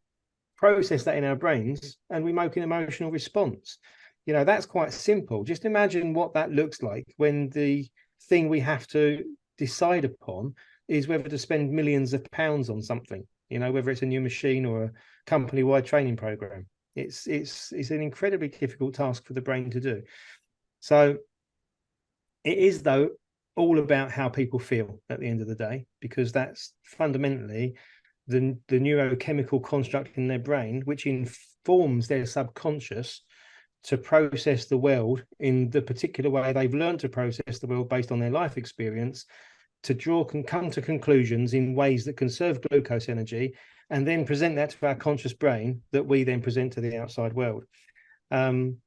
process that in our brains and we make an emotional response. You know, that's quite simple. Just imagine what that looks like when the thing we have to decide upon is whether to spend millions of pounds on something, you know, whether it's a new machine or a company-wide training program. It's an incredibly difficult task for the brain to do. So it is, though, all about how people feel at the end of the day, because that's fundamentally the neurochemical construct in their brain, which informs their subconscious to process the world in the particular way they've learned to process the world based on their life experience, to come to conclusions in ways that conserve glucose energy, and then present that to our conscious brain that we then present to the outside world. And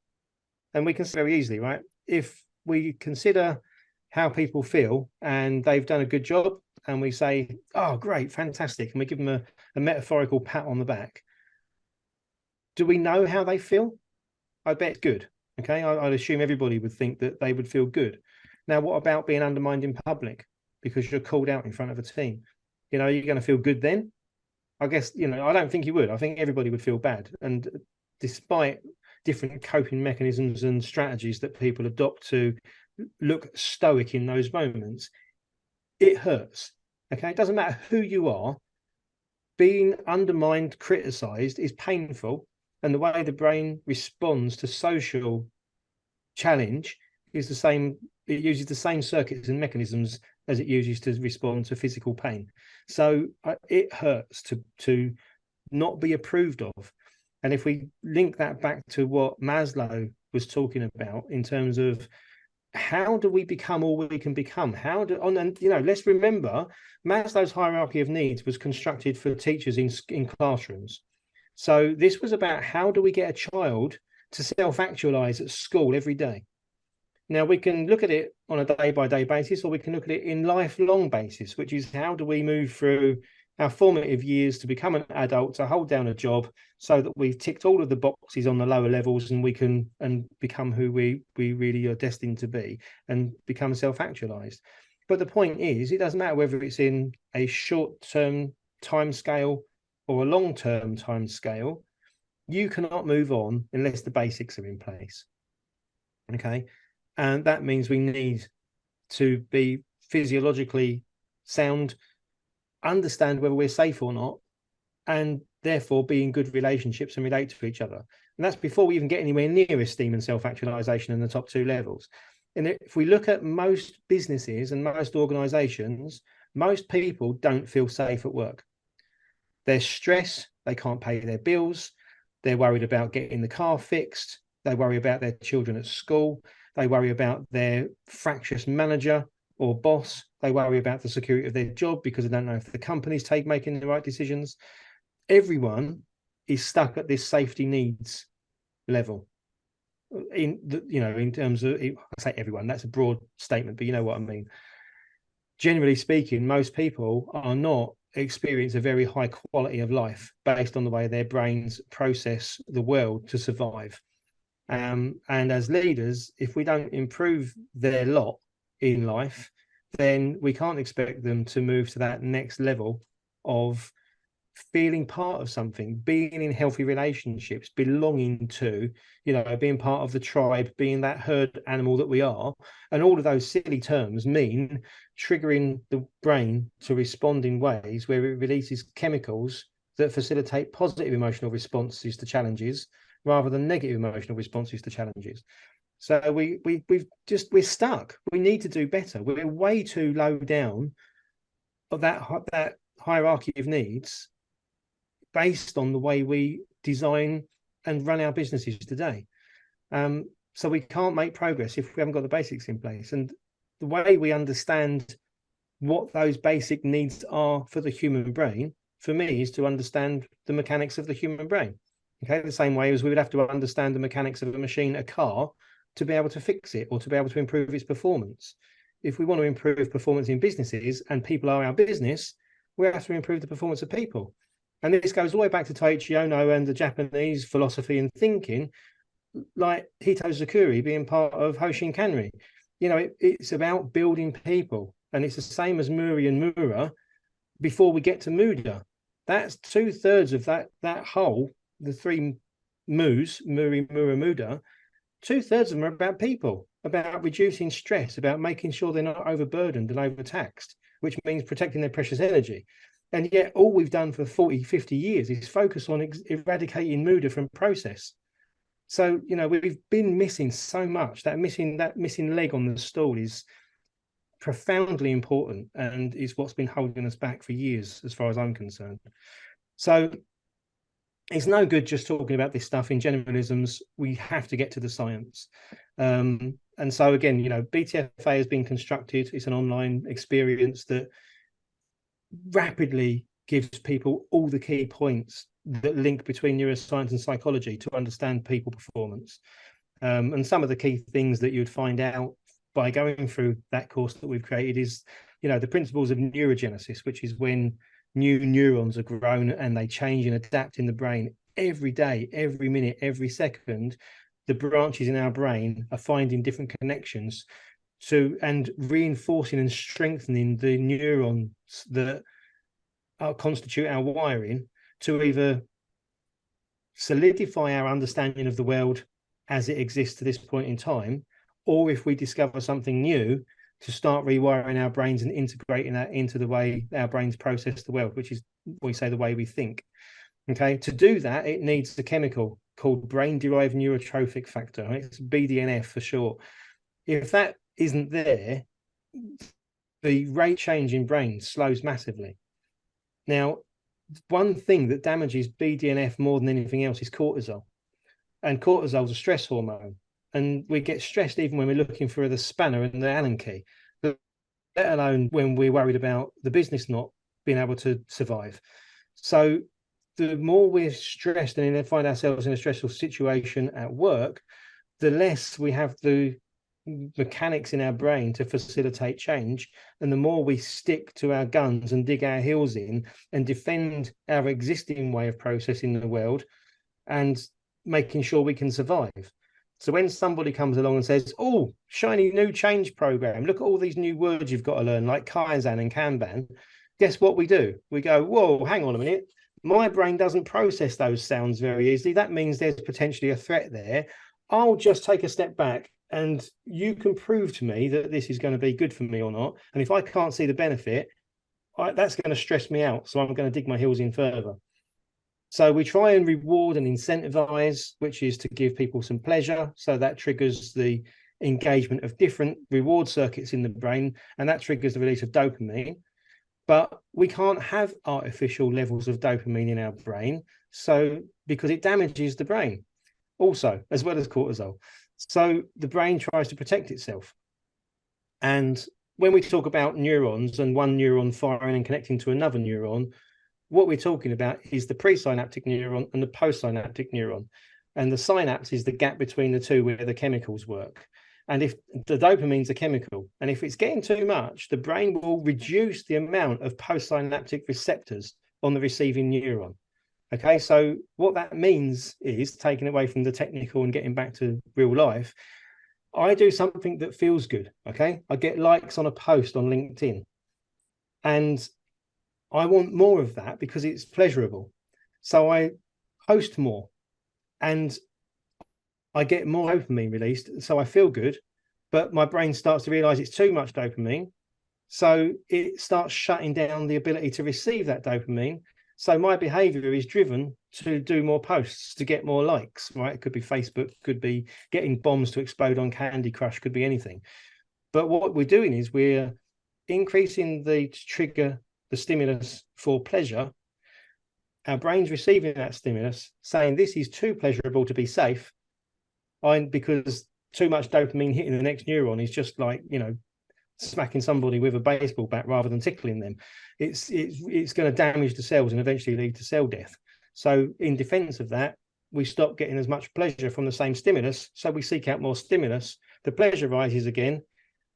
we can see very easily, right? If we consider how people feel and they've done a good job, and we say, oh, great, fantastic, and we give them a metaphorical pat on the back, do we know how they feel? I bet good. Okay, I'd assume everybody would think that they would feel good. Now, what about being undermined in public because you're called out in front of a team? You know, are you going to feel good then? I guess, you know, I don't think you would. I think everybody would feel bad. And despite different coping mechanisms and strategies that people adopt to look stoic in those moments, it hurts. Okay, it doesn't matter who you are. Being undermined, criticized is painful. And the way the brain responds to social challenge is the same. It uses the same circuits and mechanisms as it uses to respond to physical pain. So it hurts to not be approved of. And if we link that back to what Maslow was talking about in terms of how do we become all we can become? And you know, let's remember, Maslow's hierarchy of needs was constructed for teachers in classrooms. So this was about how do we get a child to self-actualize at school every day. Now, we can look at it on a day-by-day basis, or we can look at it in lifelong basis, which is how do we move through our formative years to become an adult, to hold down a job so that we've ticked all of the boxes on the lower levels and we can become who we really are destined to be and become self-actualized. But the point is, it doesn't matter whether it's in a short-term time scale or a long-term time scale, you cannot move on unless the basics are in place. Okay. And that means we need to be physiologically sound, understand whether we're safe or not, and therefore be in good relationships and relate to each other. And that's before we even get anywhere near esteem and self-actualization in the top two levels. And if we look at most businesses and most organizations, most people don't feel safe at work. They're stressed, they can't pay their bills, they're worried about getting the car fixed, they worry about their children at school, they worry about their fractious manager or boss, they worry about the security of their job because they don't know if the company's making the right decisions. Everyone is stuck at this safety needs level. In terms of, I say everyone, that's a broad statement, but you know what I mean. Generally speaking, most people are not experience a very high quality of life based on the way their brains process the world to survive. And as leaders, if we don't improve their lot in life, then we can't expect them to move to that next level of feeling part of something, being in healthy relationships, belonging to, being part of the tribe, being that herd animal that we are. And all of those silly terms mean triggering the brain to respond in ways where it releases chemicals that facilitate positive emotional responses to challenges rather than negative emotional responses to challenges. So we're stuck. We need to do better. We're way too low down of that hierarchy of needs based on the way we design and run our businesses today. So we can't make progress if we haven't got the basics in place. And the way we understand what those basic needs are for the human brain, for me, is to understand the mechanics of the human brain. Okay, the same way as we would have to understand the mechanics of a machine, a car, to be able to fix it or to be able to improve its performance. If we want to improve performance in businesses and people are our business, we have to improve the performance of people. And this goes all the way back to Taiichi Ohno and the Japanese philosophy and thinking, like Hito Zakuri being part of Hoshin Kanri. It's about building people. And it's the same as Muri and Mura before we get to Muda. That's 2/3 of that whole, the three Mus, Muri, Mura, Muda. 2/3 of them are about people, about reducing stress, about making sure they're not overburdened and overtaxed, which means protecting their precious energy. And yet all we've done for 40, 50 years is focus on eradicating Muda from process. So, we've been missing so much. That missing leg on the stool is profoundly important and is what's been holding us back for years, as far as I'm concerned. So it's no good just talking about this stuff in generalisms. We have to get to the science. And so again, BTFA has been constructed. It's an online experience that rapidly gives people all the key points that link between neuroscience and psychology to understand people performance. And some of the key things that you'd find out by going through that course that we've created is, the principles of neurogenesis, which is when new neurons are grown and they change and adapt in the brain every day, every minute, every second. The branches in our brain are finding different connections and reinforcing and strengthening the neurons that constitute our wiring to either solidify our understanding of the world as it exists to this point in time, or if we discover something new, to start rewiring our brains and integrating that into the way our brains process the world, which is, we say, the way we think. Okay, to do that, it needs a chemical called brain-derived neurotrophic factor. Right? It's BDNF for short. If that isn't there, the rate change in brain slows massively. Now, one thing that damages BDNF more than anything else is cortisol. And cortisol is a stress hormone. And we get stressed even when we're looking for the spanner and the Allen key, let alone when we're worried about the business not being able to survive. So the more we're stressed and find ourselves in a stressful situation at work, the less we have the mechanics in our brain to facilitate change, and the more we stick to our guns and dig our heels in and defend our existing way of processing the world and making sure we can survive. So when somebody comes along and says, oh, shiny new change program, look at all these new words you've got to learn, like Kaizen and Kanban, guess what we do? We go, whoa, hang on a minute. My brain doesn't process those sounds very easily. That means there's potentially a threat there. I'll just take a step back and you can prove to me that this is going to be good for me or not. And if I can't see the benefit, that's going to stress me out. So I'm going to dig my heels in further. So we try and reward and incentivize, which is to give people some pleasure. So that triggers the engagement of different reward circuits in the brain, and that triggers the release of dopamine. But we can't have artificial levels of dopamine in our brain, so because it damages the brain also, as well as cortisol. So the brain tries to protect itself. And when we talk about neurons and one neuron firing and connecting to another neuron, what we're talking about is the presynaptic neuron and the postsynaptic neuron. And the synapse is the gap between the two where the chemicals work. And if the dopamine's a chemical, and if it's getting too much, the brain will reduce the amount of postsynaptic receptors on the receiving neuron. Okay, so what that means is, taking away from the technical and getting back to real life, I do something that feels good. Okay, I get likes on a post on LinkedIn, and I want more of that because it's pleasurable. So I post more and I get more dopamine released. So I feel good, but my brain starts to realize it's too much dopamine. So it starts shutting down the ability to receive that dopamine. So my behavior is driven to do more posts, to get more likes, right? It could be Facebook, could be getting bombs to explode on Candy Crush, could be anything. But what we're doing is we're increasing the trigger, the stimulus for pleasure. Our brain's receiving that stimulus, saying this is too pleasurable to be safe. Because too much dopamine hitting the next neuron is just like, smacking somebody with a baseball bat rather than tickling them. It's going to damage the cells and eventually lead to cell death. So in defense of that, we stop getting as much pleasure from the same stimulus. So we seek out more stimulus. The pleasure rises again,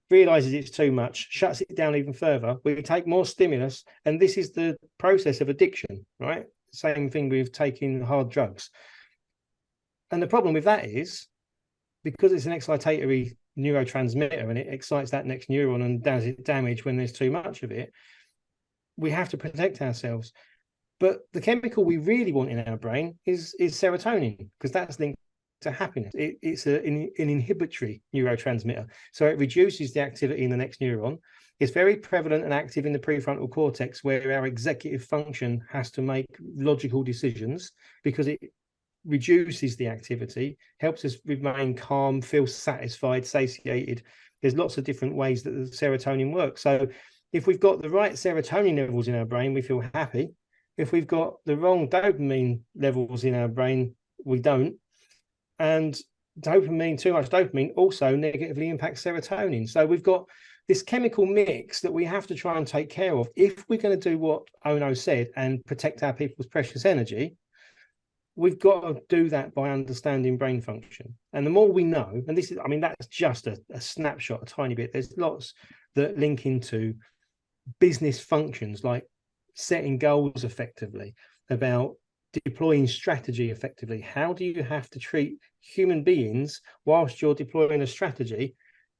realizes it's too much, shuts it down even further. We take more stimulus, and this is the process of addiction, right? Same thing with taking hard drugs. And the problem with that is, because it's an excitatory neurotransmitter and it excites that next neuron and does it damage when there's too much of it, we have to protect ourselves. But the chemical we really want in our brain is serotonin, because that's linked to happiness. It's an inhibitory neurotransmitter. So it reduces the activity in the next neuron. It's very prevalent and active in the prefrontal cortex, where our executive function has to make logical decisions, because it reduces the activity, helps us remain calm, feel satisfied, satiated. There's lots of different ways that the serotonin works. So if we've got the right serotonin levels in our brain, we feel happy. If we've got the wrong dopamine levels in our brain, we don't. And dopamine, too much dopamine, also negatively impacts serotonin. So we've got this chemical mix that we have to try and take care of if we're going to do what Ono said and protect our people's precious energy. We've got to do that by understanding brain function. And the more we know, and this is, that's just a snapshot, a tiny bit. There's lots that link into business functions, like setting goals effectively, about deploying strategy effectively. How do you have to treat human beings whilst you're deploying a strategy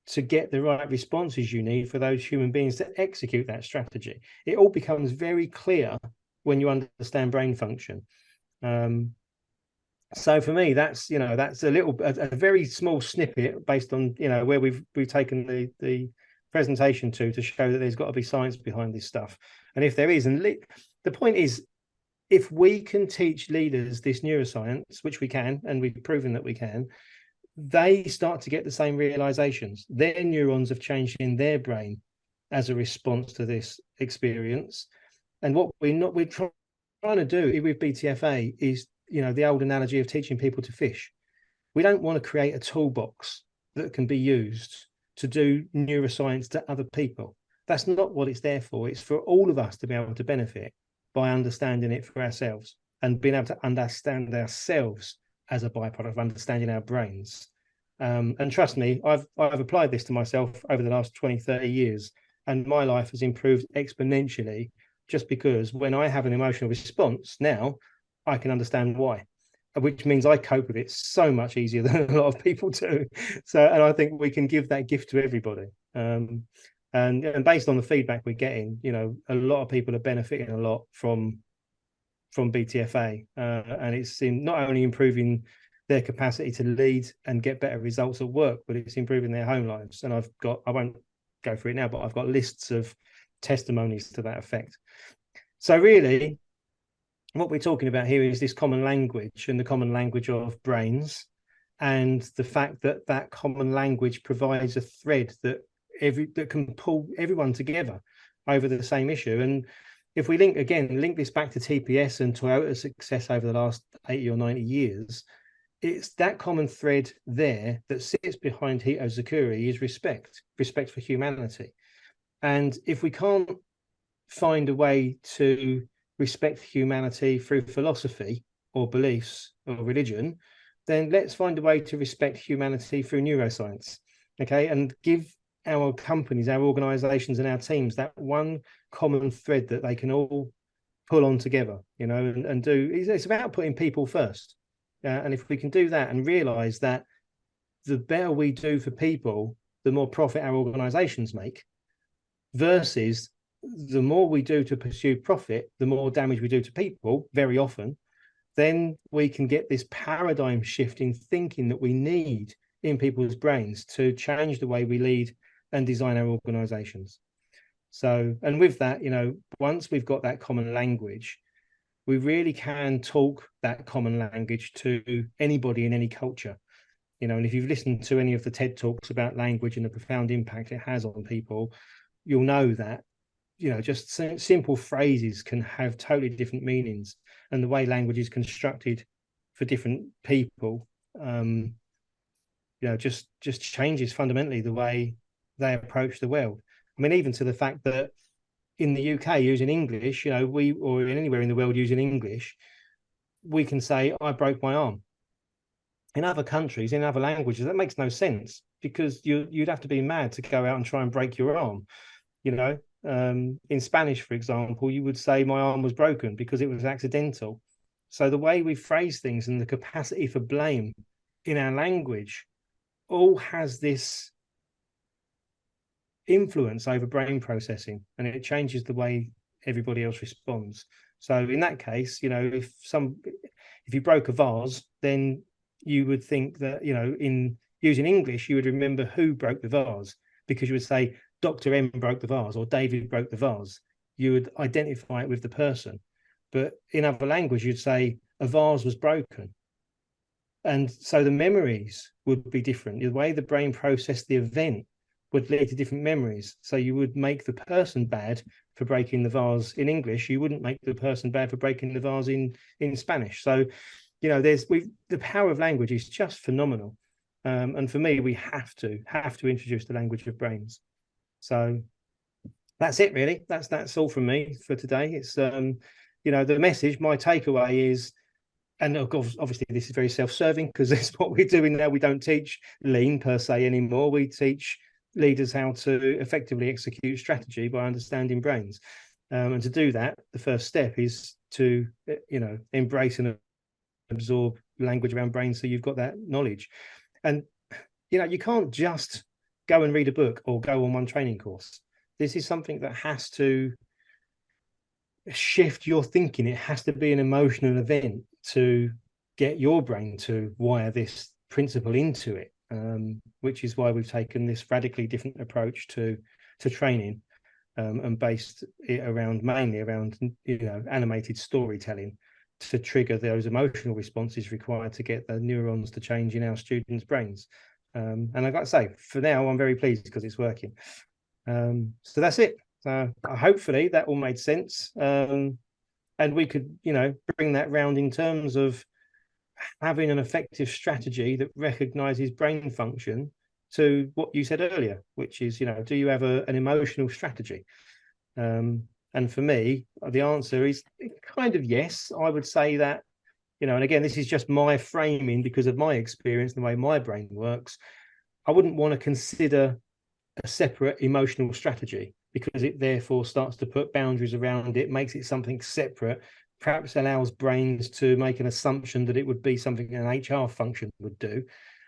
to get the right responses you need for those human beings to execute that strategy? It all becomes very clear when you understand brain function. So for me, that's a very small snippet based on where we've taken the presentation to show that there's got to be science behind this stuff. And if there is, and the point is, if we can teach leaders this neuroscience, which we can, and we've proven that we can, they start to get the same realizations. Their neurons have changed in their brain as a response to this experience. And what we're trying to do with BTFA is, the old analogy of teaching people to fish. We don't want to create a toolbox that can be used to do neuroscience to other people. That's not what it's there for. It's for all of us to be able to benefit by understanding it for ourselves and being able to understand ourselves as a byproduct of understanding our brains. And trust me, I've applied this to myself over the last 20, 30 years, and my life has improved exponentially, just because when I have an emotional response now, I can understand why, which means I cope with it so much easier than a lot of people do. So, and I think we can give that gift to everybody. And based on the feedback we're getting, a lot of people are benefiting a lot from BTFA, and it's not only improving their capacity to lead and get better results at work, but it's improving their home lives. And I won't go through it now, but I've got lists of testimonies to that effect. So really, what we're talking about here is this common language and the common language of brains, and the fact that that common language provides a thread that can pull everyone together over the same issue. And if we link this back to TPS and Toyota's success over the last 80 or 90 years, it's that common thread there that sits behind Hito Zakuri is respect for humanity. And if we can't find a way to respect humanity through philosophy or beliefs or religion, then let's find a way to respect humanity through neuroscience, okay? And give our companies, our organizations and our teams that one common thread that they can all pull on together, you know, and do. It's about putting people first. And if we can do that and realize that the better we do for people, the more profit our organizations make, versus the more we do to pursue profit, the more damage we do to people very often, then we can get this paradigm shift in thinking that we need in people's brains to change the way we lead and design our organizations. So, and with that, you know, once we've got that common language, we really can talk that common language to anybody in any culture, you know. And if you've listened to any of the TED Talks about language and the profound impact it has on people, you'll know that, you know, just simple phrases can have totally different meanings, and the way language is constructed for different people, you know, just changes fundamentally the way they approach the world. I mean, even to the fact that in the UK using English, you know, or anywhere in the world using English, we can say, I broke my arm. In other countries, in other languages, that makes no sense, because you'd have to be mad to go out and try and break your arm, you know. In Spanish, for example, you would say my arm was broken because it was accidental. So the way we phrase things and the capacity for blame in our language all has this influence over brain processing, and it changes the way everybody else responds. So in that case, you know, if you broke a vase, then you would think that, you know, in using English, you would remember who broke the vase, because you would say Dr. M broke the vase or David broke the vase. You would identify it with the person. But in other language, you'd say a vase was broken. And so the memories would be different. The way the brain processed the event would lead to different memories. So you would make the person bad for breaking the vase in English. You wouldn't make the person bad for breaking the vase in Spanish. So, you know, the power of language is just phenomenal. And for me, we have to introduce the language of brains. So that's it, really. That's all from me for today. It's you know, the message, my takeaway is, and of course, obviously this is very self-serving because that's what we're doing now. We don't teach lean per se anymore. We teach leaders how to effectively execute strategy by understanding brains. And to do that, the first step is to, you know, embrace and absorb language around brains, so you've got that knowledge. And, you know, you can't just go and read a book or go on one training course. This is something that has to shift your thinking. It has to be an emotional event to get your brain to wire this principle into it, which is why we've taken this radically different approach to training, and based it mainly around, you know, animated storytelling to trigger those emotional responses required to get the neurons to change in our students' brains. And I've got to say, for now, I'm very pleased because it's working. So that's it. Hopefully that all made sense. And we could, you know, bring that round in terms of having an effective strategy that recognizes brain function to what you said earlier, which is, you know, do you have an emotional strategy? And for me, the answer is kind of yes. I would say that, you know, and again, this is just my framing because of my experience, the way my brain works. I wouldn't want to consider a separate emotional strategy, because it therefore starts to put boundaries around it, makes it something separate, perhaps allows brains to make an assumption that it would be something an HR function would do.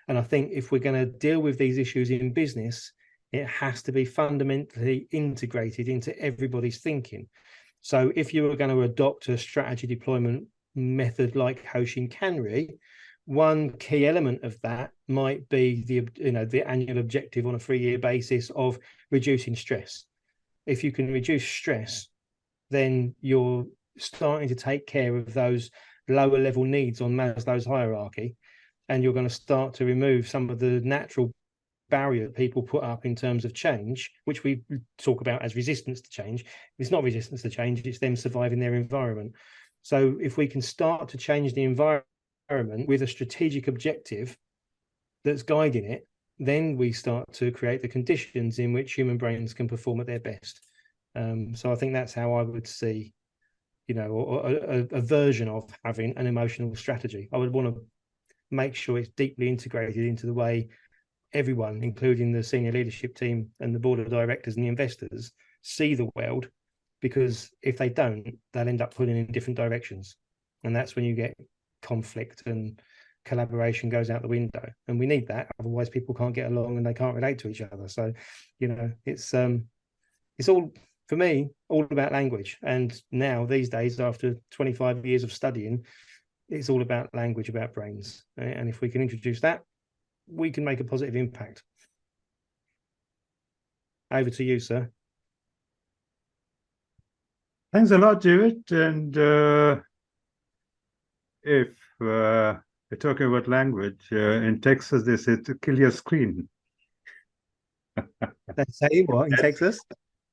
And I think if we're going to deal with these issues in business, it has to be fundamentally integrated into everybody's thinking. So if you were going to adopt a strategy deployment method like Hoshin Kanri, one key element of that might be the annual objective on a 3-year basis of reducing stress. if you can reduce stress, then you're starting to take care of those lower level needs on Maslow's hierarchy, and you're going to start to remove some of the natural barrier that people put up in terms of change, which we talk about as resistance to change. It's not resistance to change, it's them surviving their environment. So if we can start to change the environment with a strategic objective that's guiding it, then we start to create the conditions in which human brains can perform at their best. So I think that's how I would see, a version of having an emotional strategy. I would want to make sure it's deeply integrated into the way everyone, including the senior leadership team and the board of directors and the investors, see the world, because if they don't, they'll end up pulling in different directions. And that's when you get conflict and collaboration goes out the window. And we need that. Otherwise, people can't get along and they can't relate to each other. So, it's all, for me, all about language. And now, these days, after 25 years of studying, it's all about language, about brains. And if we can introduce that, we can make a positive impact. Over to you, sir. Thanks a lot, David. And if we're talking about language, in Texas, they say to kill your screen. They say what in Texas?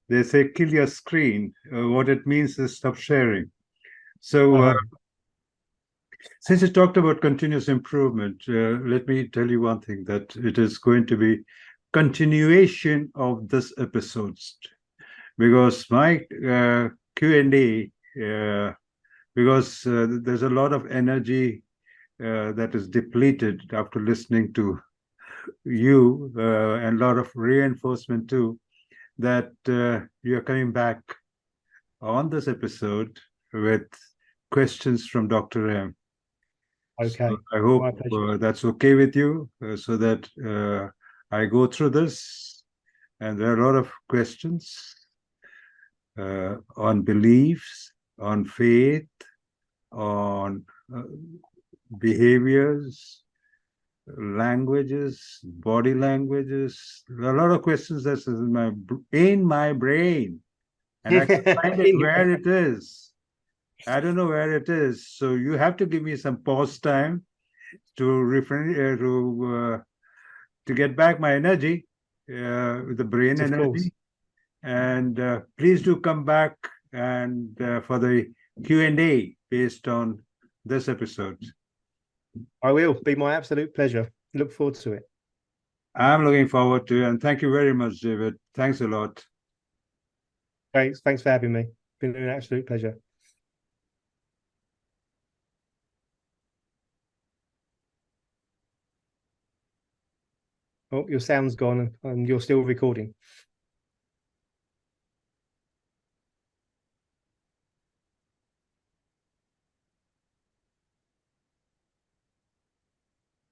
They say kill your screen. What it means is stop sharing. So since you talked about continuous improvement, let me tell you one thing, that it is going to be continuation of this episode, because my Q&A, because there's a lot of energy that is depleted after listening to you, and a lot of reinforcement too, that you're coming back on this episode with questions from Dr. M. Okay. So I hope that's okay with you, so that I go through this. And there are a lot of questions on beliefs, on faith, on behaviors, languages, body languages. There are a lot of questions that's in my brain, and I can find it where it is. I don't know where it is, so you have to give me some pause time to get back my energy, the brain Of energy, course. and please do come back and for the Q&A based on this episode. I will. Be my absolute pleasure. Look forward to it. I'm looking forward to it, and thank you very much, David. Thanks a lot. Thanks for having me. Been an absolute pleasure. Oh, your sound's gone and you're still recording.